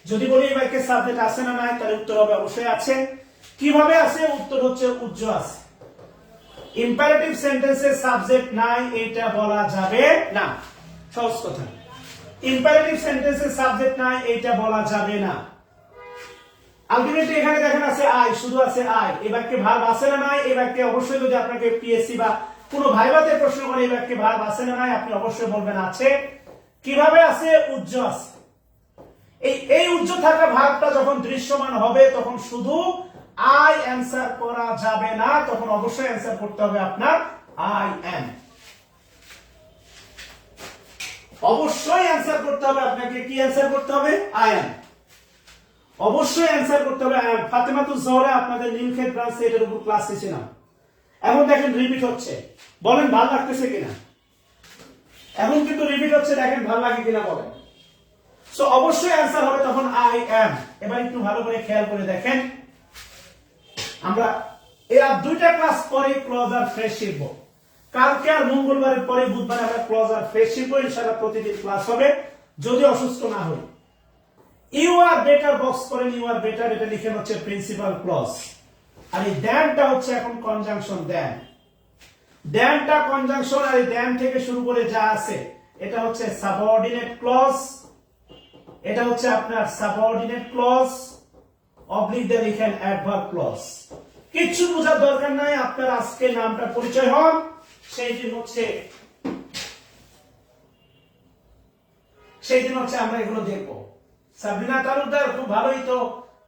[SPEAKER 1] যদি বলি এই বাক্যে সাবজেক্ট আছে না নাই, তাহলে উত্তর হবে অবশ্যই আছে। কিভাবে আছে? উত্তর হচ্ছে উজ্জ্ব আছে। ইম্পারেটিভ সেন্টেন্সে সাবজেক্ট নাই এটা বলা যাবে না, সহজ কথা। ইম্পারেটিভ সেন্টেন্সে সাবজেক্ট নাই এটা বলা যাবে না। আলটিমেটলি এখানে দেখেন আছে আই, শুধু আছে আই। এই বাক্যে ভার্ব আছে না নাই? এই বাক্যে অবশ্যই, যদি আপনাকে পিএসসি বা কোনো ভাইভাতে প্রশ্ন করে এই বাক্যে ভার্ব আছে না নাই, আপনি অবশ্যই বলবেন আছে। কিভাবে আছে? উজ্জ্ব আছে। এই উজ্জ্ব থাকা ভার্বটা যখন দৃশ্যমান হবে তখন শুধু আই অ্যানসার করা যাবে না, তখন অবশ্যই অ্যানসার করতে হবে আপনার আই এম। অবশ্যই অ্যানসার করতে হবে আপনাকে, কি অ্যানসার করতে হবে? I M. অবশ্যই অ্যানসার করতে হবে আই এম। ফাতেমাতুজ জোহরা আপনাদের নীলক্ষেত ব্রাঞ্চ এটার উপর ক্লাস নিয়েছিলাম। এখন দেখেন রিপিট হচ্ছে, বলেন ভালো লাগতেছে কিনা? এখন কিন্তু রিপিট হচ্ছে, দেখেন ভালো লাগে কিনা বলেন। সো অবশ্যই অ্যান্সার হবে তখন আই অ্যাম। এবার একটু ভালো করে খেয়াল করে দেখেন, আমরা এর দুইটা ক্লাস পরে ক্লজ আর ফ্রেজ শিখবো। কালকে আর মঙ্গলবারের পরে বুধবারে আমরা ক্লজ আর ফ্রেজ শিখবো। ইনশাআল্লাহ প্রতিদিন ক্লাস হবে, যদি অসুস্থ না হই। ইউ আর বেটার বক্স করেন, ইউ আর বেটার, এটা লিখেন হচ্ছে প্রিন্সিপাল ক্লজ। আর এই দ্যানটা হচ্ছে এখন কনজাংশন। দ্যানটা কনজাংশন, আর এই দ্যান থেকে শুরু করে যা আছে এটা হচ্ছে সাবঅর্ডিনেট ক্লজ। এটা হচ্ছে আপনার সাবঅর্ডিনেট ক্লজ, অবলিক দিয়ে লিখেন অ্যাডভার্ব ক্লজ। কিচ্ছু বোঝার দরকার নাই, আপনার আজকে নামটা পরিচয় হন, সেই দিন হচ্ছে আমরা এগুলো দেখবো। সাবরিনা তালুকদার খুব ভালোই তো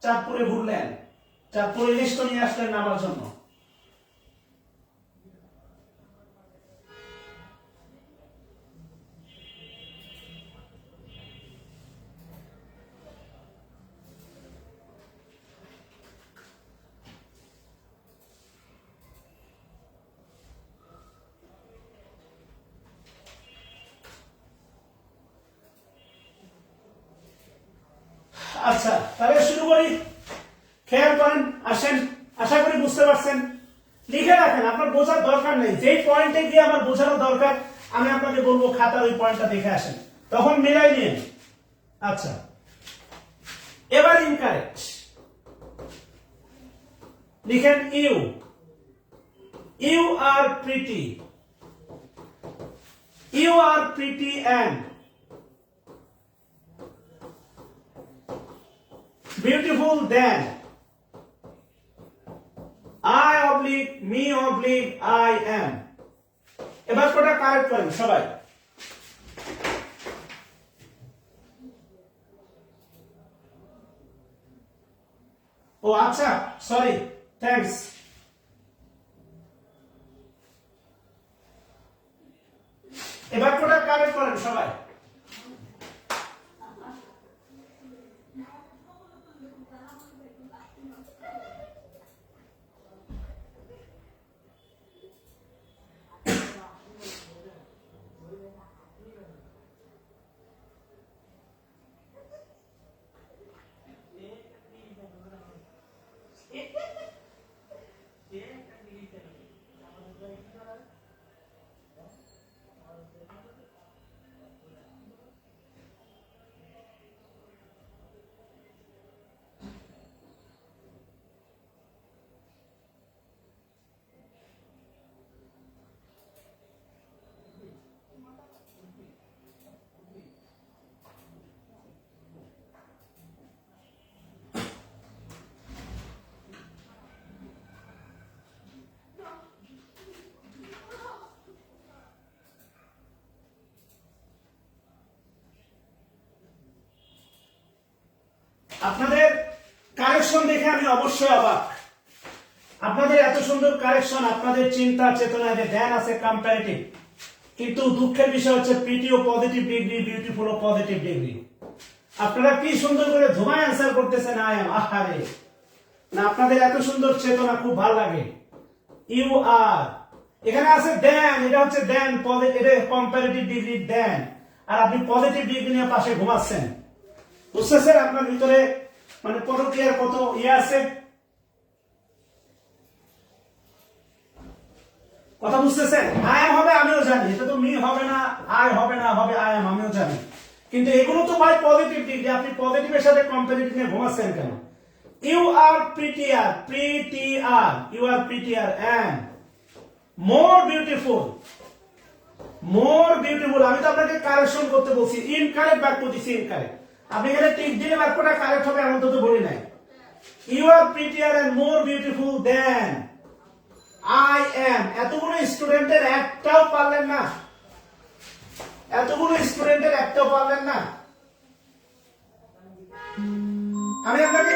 [SPEAKER 1] চাঁদপুরে ঘুরলেন, চাঁদপুরে লিস্ট নিয়ে আসলেন নামার জন্য। আচ্ছা, তাহলে শুরু করি। খেয়াল করেন, আসেন, আশা করি বুঝতে পারছেন। লিখে রাখেন, আপনার বোঝার দরকার নেই। যেই পয়েন্টে গিয়ে আমার বোঝানো দরকার আমি আপনাকে বলবো খাতার ওই পয়েন্টটা দেখে আসেন, তখন মিলাই নিন। আচ্ছা, এবার ইনকারেক্ট লিখেন you. You are pretty, you are pretty and beautiful than I oblique me oblique I am। এবার কোটা কারেক্ট করেন সবাই। ও আচ্ছা, সরি, থ্যাঙ্কস। এবার কোটা কারেক্ট করেন সবাই। আপনাদের কারেকশন দেখে আমি অবশ্যই অবাক। আপনাদের এত সুন্দর কারেকশন, আপনাদের চিন্তা চেতনায় যে ধ্যান আছে কম্পারেটিভ, কিন্তু দুঃখের বিষয় হচ্ছে পিটিও positive degree, beautiful positive degree. আপনারা কি সুন্দর করে ধুমায় অ্যান্সার করতেছেন আই এম, আহারে না, আপনাদের এত সুন্দর চেতনা খুব ভালো লাগে। ইউ আর, এখানে আছে দেন, এটা হচ্ছে দেন পজিটিভ, এটা কম্পারেটিভ ডিগ্রি দেন, আর আপনি পজিটিভ ডিগ্রি নিয়ে পাশে ঘুমাচ্ছেন। বুঝতেছেন আপনার ভিতরে মানে পরকীয়ার কত ইয়ে আছে, কথা বুঝতেছেন? আই এম হবে আমিও জানি, এটা তো মি হবে না, আই হবে না, হবে আই এম, আমিও জানি। কিন্তু এগুলো তো ভাই পজিটিভ ডিগ্রি, আপনি পজিটিভের সাথে কম্পারেটিভ নিয়ে ঘুমাচ্ছেন কেন? You are prettier, prettier, you are prettier and more beautiful, more beautiful. আমি তো আপনাকে কারেকশন করতে বলছি, ইনকারেক্ট বাক্য দিছি, ইনকারেক্ট। আপনি এখানে টিক দিলে বাক্যটা কারেক্ট হবে এমন তো বলি নাই। You are prettier and more beautiful than I am. এতগুলো স্টুডেন্টের একটাও পারলেন না, এতগুলো স্টুডেন্টের একটাও পারলেন না। আমি আপনাকে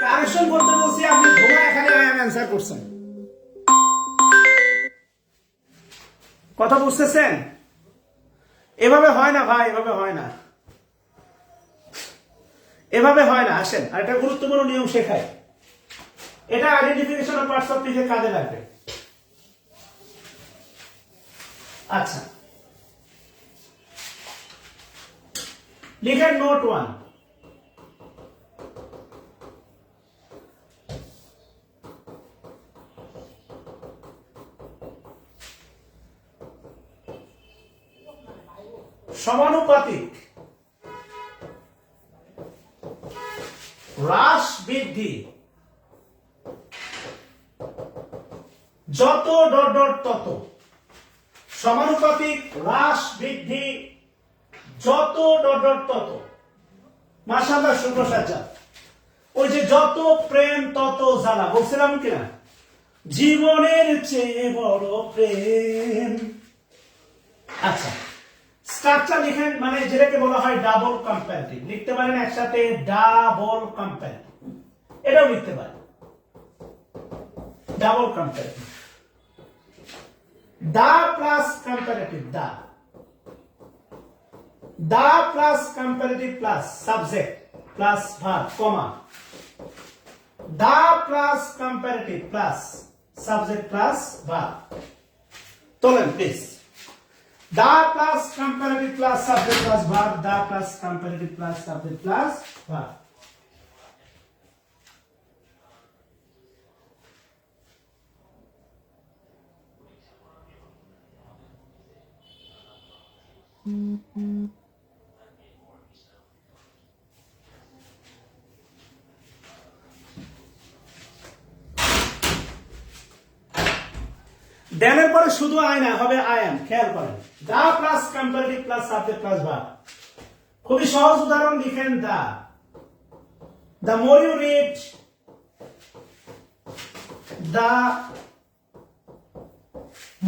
[SPEAKER 1] কারেকশন করতে বলছি, আপনি ঘুমা এখানে আই এম অ্যান্সার করছেন। কথা বুঝতেছেন? এভাবে হয় না ভাই, এভাবে হয় না, এভাবে হয় না। আসেন আর একটা গুরুত্বপূর্ণ নিয়ম শেখাই, এটা আইডেন্টিফিকেশন অফ পার্টস অফ স্পিচে কাজে লাগবে। আচ্ছা, লিখেন নোট 1। সমানুপাতিক হ্রাস বৃদ্ধি যত ডট ডট তত, সমানুপাতিক হ্রাস বৃদ্ধি যত ডট ডট তত। মাশাআল্লাহ, সুপ্রসাদ। ওই যে যত প্রেম তত জ্বালা বলছিলাম কিনা, জীবনের চেয়ে বড় প্রেম। আচ্ছা, স্ট্রাকচার লিখেন, মানে যেটাকে বলা হয় ডাবল কম্পারেটিভ। লিখতে পারেন একসাথে ডাবল কম্পারেটিভ, এটাও লিখতে পারেন double comparative. The plus comparative, the plus comparative plus subject plus verb comma, the plus comparative plus subject plus verb. তোলেন please, the plus comparative plus subject plus verb, the plus comparative plus subject plus verb. দেনের পরে শুধু I না, হবে I am. খেয়াল করেন, the plus comparative plus subject plus verb. খুবই সহজ উদাহরণ লিখেন, the more you read, the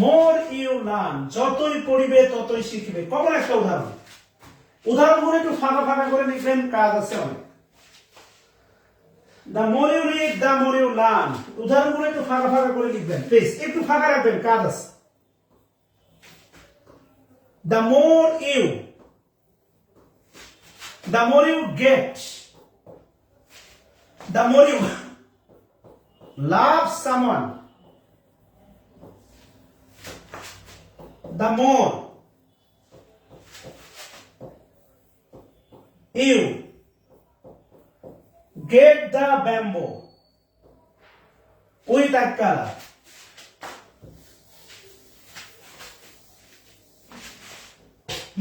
[SPEAKER 1] more you learn. যতই পড়িবে ততই শিখবে। কমন একটা উদাহরণ। উদাহরণগুলো একটু ফাঁকা ফাঁকা করে লিখবেন, কাজ আছে অনেক। The more you read, the more you learn. উদাহরণগুলো একটু ফাঁকা ফাঁকা করে লিখবেন প্লিজ, একটু ফাঁকা রাখবেন, কাজ আছে। The more you get, the more you love someone, the more you get the bamboo with a color.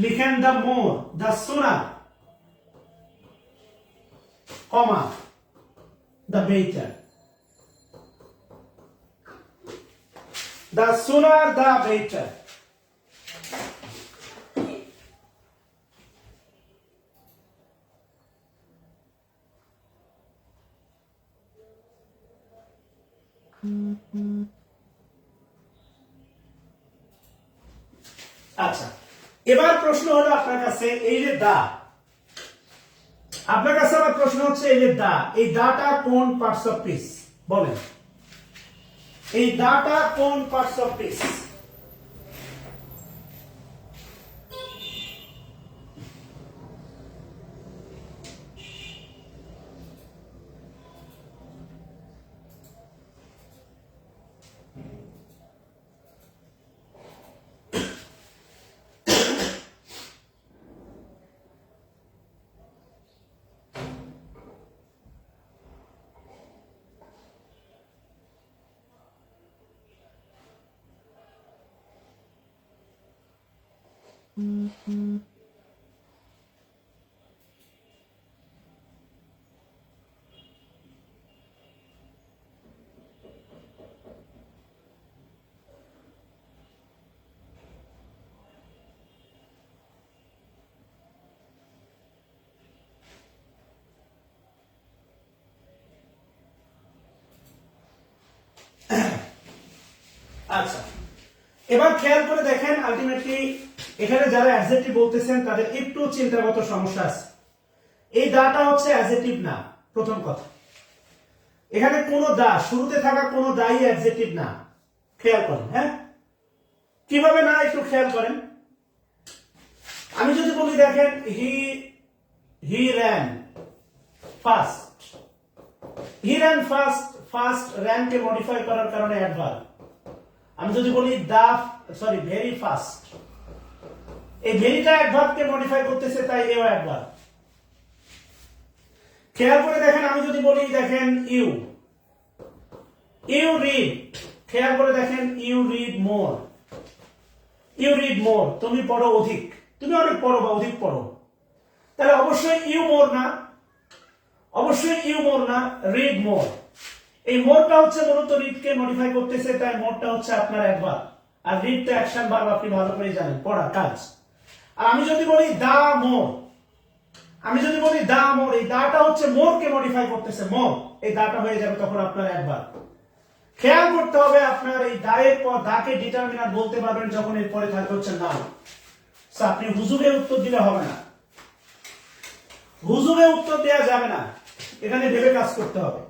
[SPEAKER 1] লিখেন the more, the sooner, comma, the better. The sooner the better. আচ্ছা, এবার প্রশ্ন হলো আপনার কাছে, এই যে দা, আপনার কাছে আমার প্রশ্ন হচ্ছে, এই যে দা, এই দাটা কোন পার্টস অফ স্পিচ বলেন? এই দাটা কোন পার্টস অফ স্পিচ? আচ্ছা, এবার খেয়াল করে দেখেন, আলটিমেটলি এখানে যারা অ্যাডজেক্টিভ বলতেছেন তাদের একটু চিন্তাগত সমস্যা আছে। এই দাটা হচ্ছে অ্যাডজেক্টিভ না, প্রথম কথা। এখানে কোনো দা, শুরুতে থাকা কোনো দাই অ্যাডজেক্টিভ না। খেয়াল করেন, হ্যাঁ, কিভাবে না একটু খেয়াল করেন। আমি যদি বলি দেখেন, হি ran ফাস্ট, হি ran ফাস্ট, ফাস্ট ran কে মডিফাই করার কারণে অ্যাডভার্ব। আমি যদি বলি ভেরি ফাস্ট, এই ভেরিটা অ্যাডভার্ব কে মডিফাই করতেছে, তাই এও অ্যাডভার্ব। খেয়াল করে দেখেন, আমি যদি বলি দেখেন ইউ ইউ রিড, খেয়াল করে দেখেন you read more, you read more, তুমি পড়ো অধিক, তুমি অনেক পড়ো বা অধিক পড়ো, তাহলে অবশ্যই ইউ মোর না, অবশ্যই ইউ মোর না, রিড মোর। এই মোরটা হচ্ছে মূলত রিডকে মডিফাই করতেছে, তাই মোরটা হচ্ছে আপনার অ্যাডভার্ব, আর রিডটা অ্যাকশন ভার্ব, আপনি ভালো করে জানেন, পড়া কাজ। আর আমি যদি বলি দা মোর, আমি যদি বলি দা মোর, এই দাটা হচ্ছে মোরকে মডিফাই করতেছে, মোর, এই দাটা হয়ে যাবে তখন আপনার অ্যাডভার্ব। খেয়াল করতে হবে আপনার এই দায়ের পর দাকে ডিটারমিনার বলতে পারবেন যখন এর পরে থাকবে হচ্ছে নাউন। সো আপনি হুজুরে উত্তর দিলে হবে না, হুজুরে উত্তর দেওয়া যাবে না, এখানে ভেবে কাজ করতে হবে।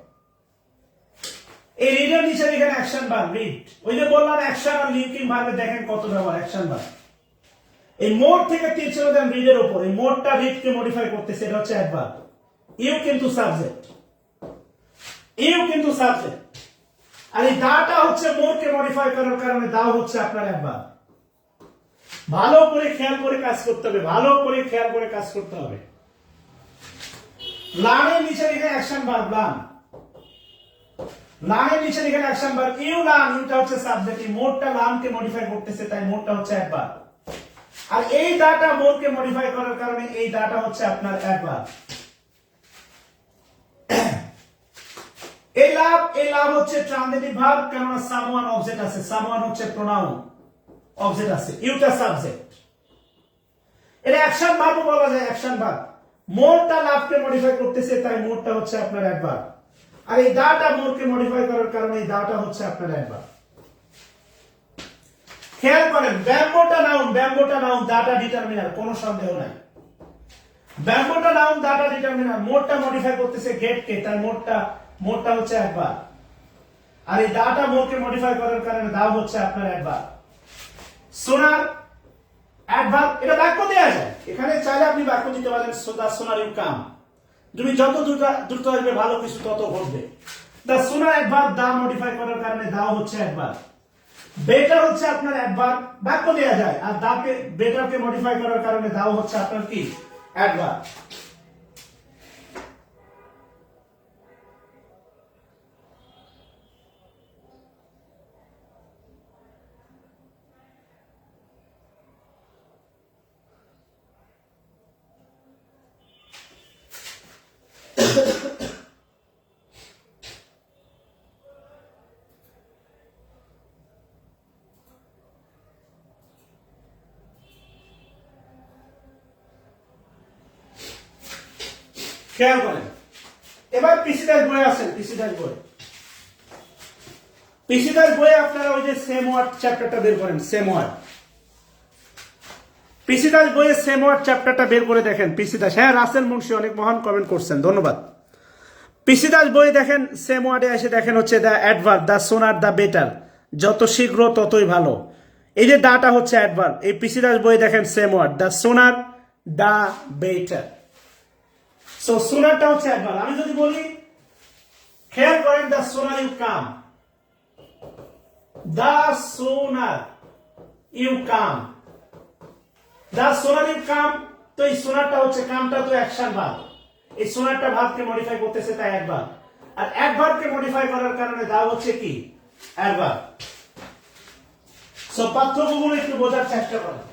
[SPEAKER 1] এই রিডের নিচে এখানে অ্যাকশন ভার্ব রিড, ওই যে বললাম অ্যাকশন আর লিঙ্কিং ভার্বে দেখেন কত ব্যবহার অ্যাকশন ভার্ব। এই মোর থেকে তীর ছিল দেন রিডের উপর, এই মোরটা রিডকে মডিফাই করতেছে, এটা হচ্ছে অ্যাডভার্ব। ইউ কিন্তু সাবজেক্ট, ইউ কিন্তু সাবজেক্ট, আর এই দাটা হচ্ছে মোরকে মডিফাই করার কারণে দাও হচ্ছে আপনার অ্যাডভার্ব। ভালো করে খেয়াল করে কাজ করতে হবে, ভালো করে খেয়াল করে কাজ করতে হবে। লার্নের নিচে লিখে অ্যাকশন ভার্ব লার্ন, লার্নের নিচে লিখে অ্যাকশন ভার্ব ইউ লার্ন, ইউটা হচ্ছে সাবজেক্ট, এই মোরটা লার্নকে মডিফাই করতেছে, তাই মোরটা হচ্ছে অ্যাডভার্ব। আর এই দাটা মোরকে মডিফাই করার কারণে এই দাটা হচ্ছে আপনার অ্যাডভার্ব। এই লাভ হচ্ছে ট্রান্সিটিভ ভার্ব, কেননা সামওয়ান অবজেক্ট আছে, সামওয়ান হচ্ছে প্রোনাউন, অবজেক্ট আছে, ইউটা সাবজেক্ট। এটা অ্যাকশন ভার্ব বলা যায়, অ্যাকশন ভার্ব। মোরটা লাভকে মডিফাই করতেছে, তাই মোরটা হচ্ছে আপনার অ্যাডভার্ব। আর এই দাটা মোরকে মডিফাই করার কারণে এই দাটা হচ্ছে আপনার অ্যাডভার্ব। খেয়াল করেন ব্যাম্বোটা নাউন, দাটা ডিটারমিনার, কোনো সন্দেহ নাই। ব্যাম্বোটা নাউন, দাটা ডিটারমিনার, মোরটা মডিফাই করতেছে গেটকে, তাই মোরটা হচ্ছে অ্যাডভার্ব। আর এই দাটা মোরকে মডিফাই করার কারণে দাও হচ্ছে আপনার অ্যাডভার্ব। সোনার অ্যাডভার্ব, এটা বাক্য দেয়া যায়, এখানে চাইলে আপনি বাক্য দিতে পারেন, দা সোনার ইউ কাম, তুমি যত দ্রুত আসবে ভালো কিছু তত ঘটবে। দা সোনার অ্যাডভার্ব, দা মডিফাই করার কারণে দাও হচ্ছে অ্যাডভার্ব। বেটার হচ্ছে আপনার অ্যাডভার্ব, বাক্য দেয়া যায়, আর দাকে বেটারকে মডিফাই করার কারণে দাও হচ্ছে আপনার কি অ্যাডভার্ব। খেয়াল করেন, এবার পিসিদাস বই আছেন, পিসিদাস বই আপনারা ওই যে সেম ওয়ার্ড চ্যাপ্টারটা বের করেন, সেম ওয়ার্ড, পিসিদাস বইয়ের সেম ওয়ার্ড চ্যাপ্টারটা বের করে দেখেন। পিসিদাস, হ্যাঁ রাসেল মুন্সি অনেক মহান কমেন্ট করছেন, ধন্যবাদ। পিসিদাস বই দেখেন, সেম ওয়ার্ডে এসে দেখেন হচ্ছে দা অ্যাডভার্ব, দা সোনার, দা বেটার, যত শীঘ্র ততই ভালো, এই যে দাটা হচ্ছে অ্যাডভার্ব। এই পিসিদাস বই দেখেন সেম ওয়ার্ড, দা সোনার, দা বেটার, সো সোনারটা হচ্ছে অ্যাডভার্ব। আমি যদি বলি, খেয়াল করেন, দা সোনার ইউ কাম, দা সোনার ইউ কাম, দা সোনার ইউ কাম, তো এই সোনারটা হচ্ছে, কামটা তো অ্যাকশন ভার্ব, এই সোনারটা ভার্বকে মডিফাই করতেছে, তাই অ্যাডভার্ব। আর অ্যাডভার্বকে মডিফাই করার কারণে দাও হচ্ছে কি অ্যাডভার্ব। সো পার্থক্যগুলো একটু বোঝার চেষ্টা করেন।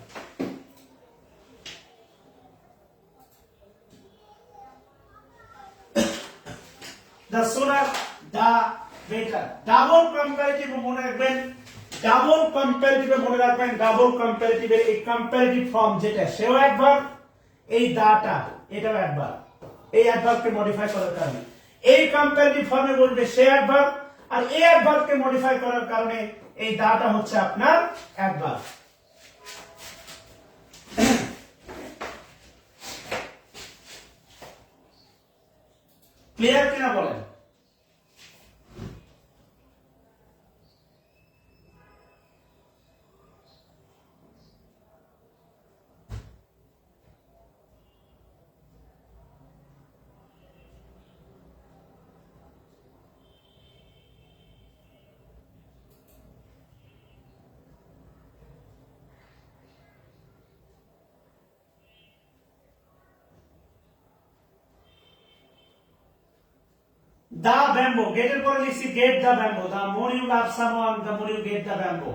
[SPEAKER 1] The sooner, the better. Double comparative মনে রাখবেন, ডাবল কম্পারেটিভ মনে রাখবেন, ডাবল কম্পারেটিভ এর এই কম্পারেটিভ ফর্ম যেটা, সেও অ্যাডভার্ব, এই দাটা এটাও অ্যাডভার্ব, এই অ্যাডভার্বকে মডিফাই করার কারণে এই কম্পারেটিভ ফর্মে বলবে সে অ্যাডভার্ব, আর এই অ্যাডভার্বকে মডিফাই করার কারণে এই দাটা হচ্ছে আপনার অ্যাডভার্ব। ক্লিয়ার কিনা বলেন? দা ব্যাম্বো, গেটের পরে লিখছি get the bamboo, the more you love someone, the more you get the bamboo.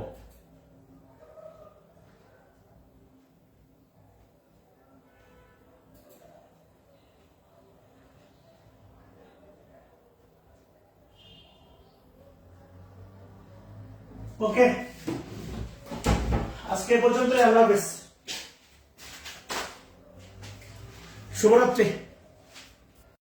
[SPEAKER 1] Okay, আজকে পর্যন্ত, আল্লাহ হাফেজ, শুভরাত্রি।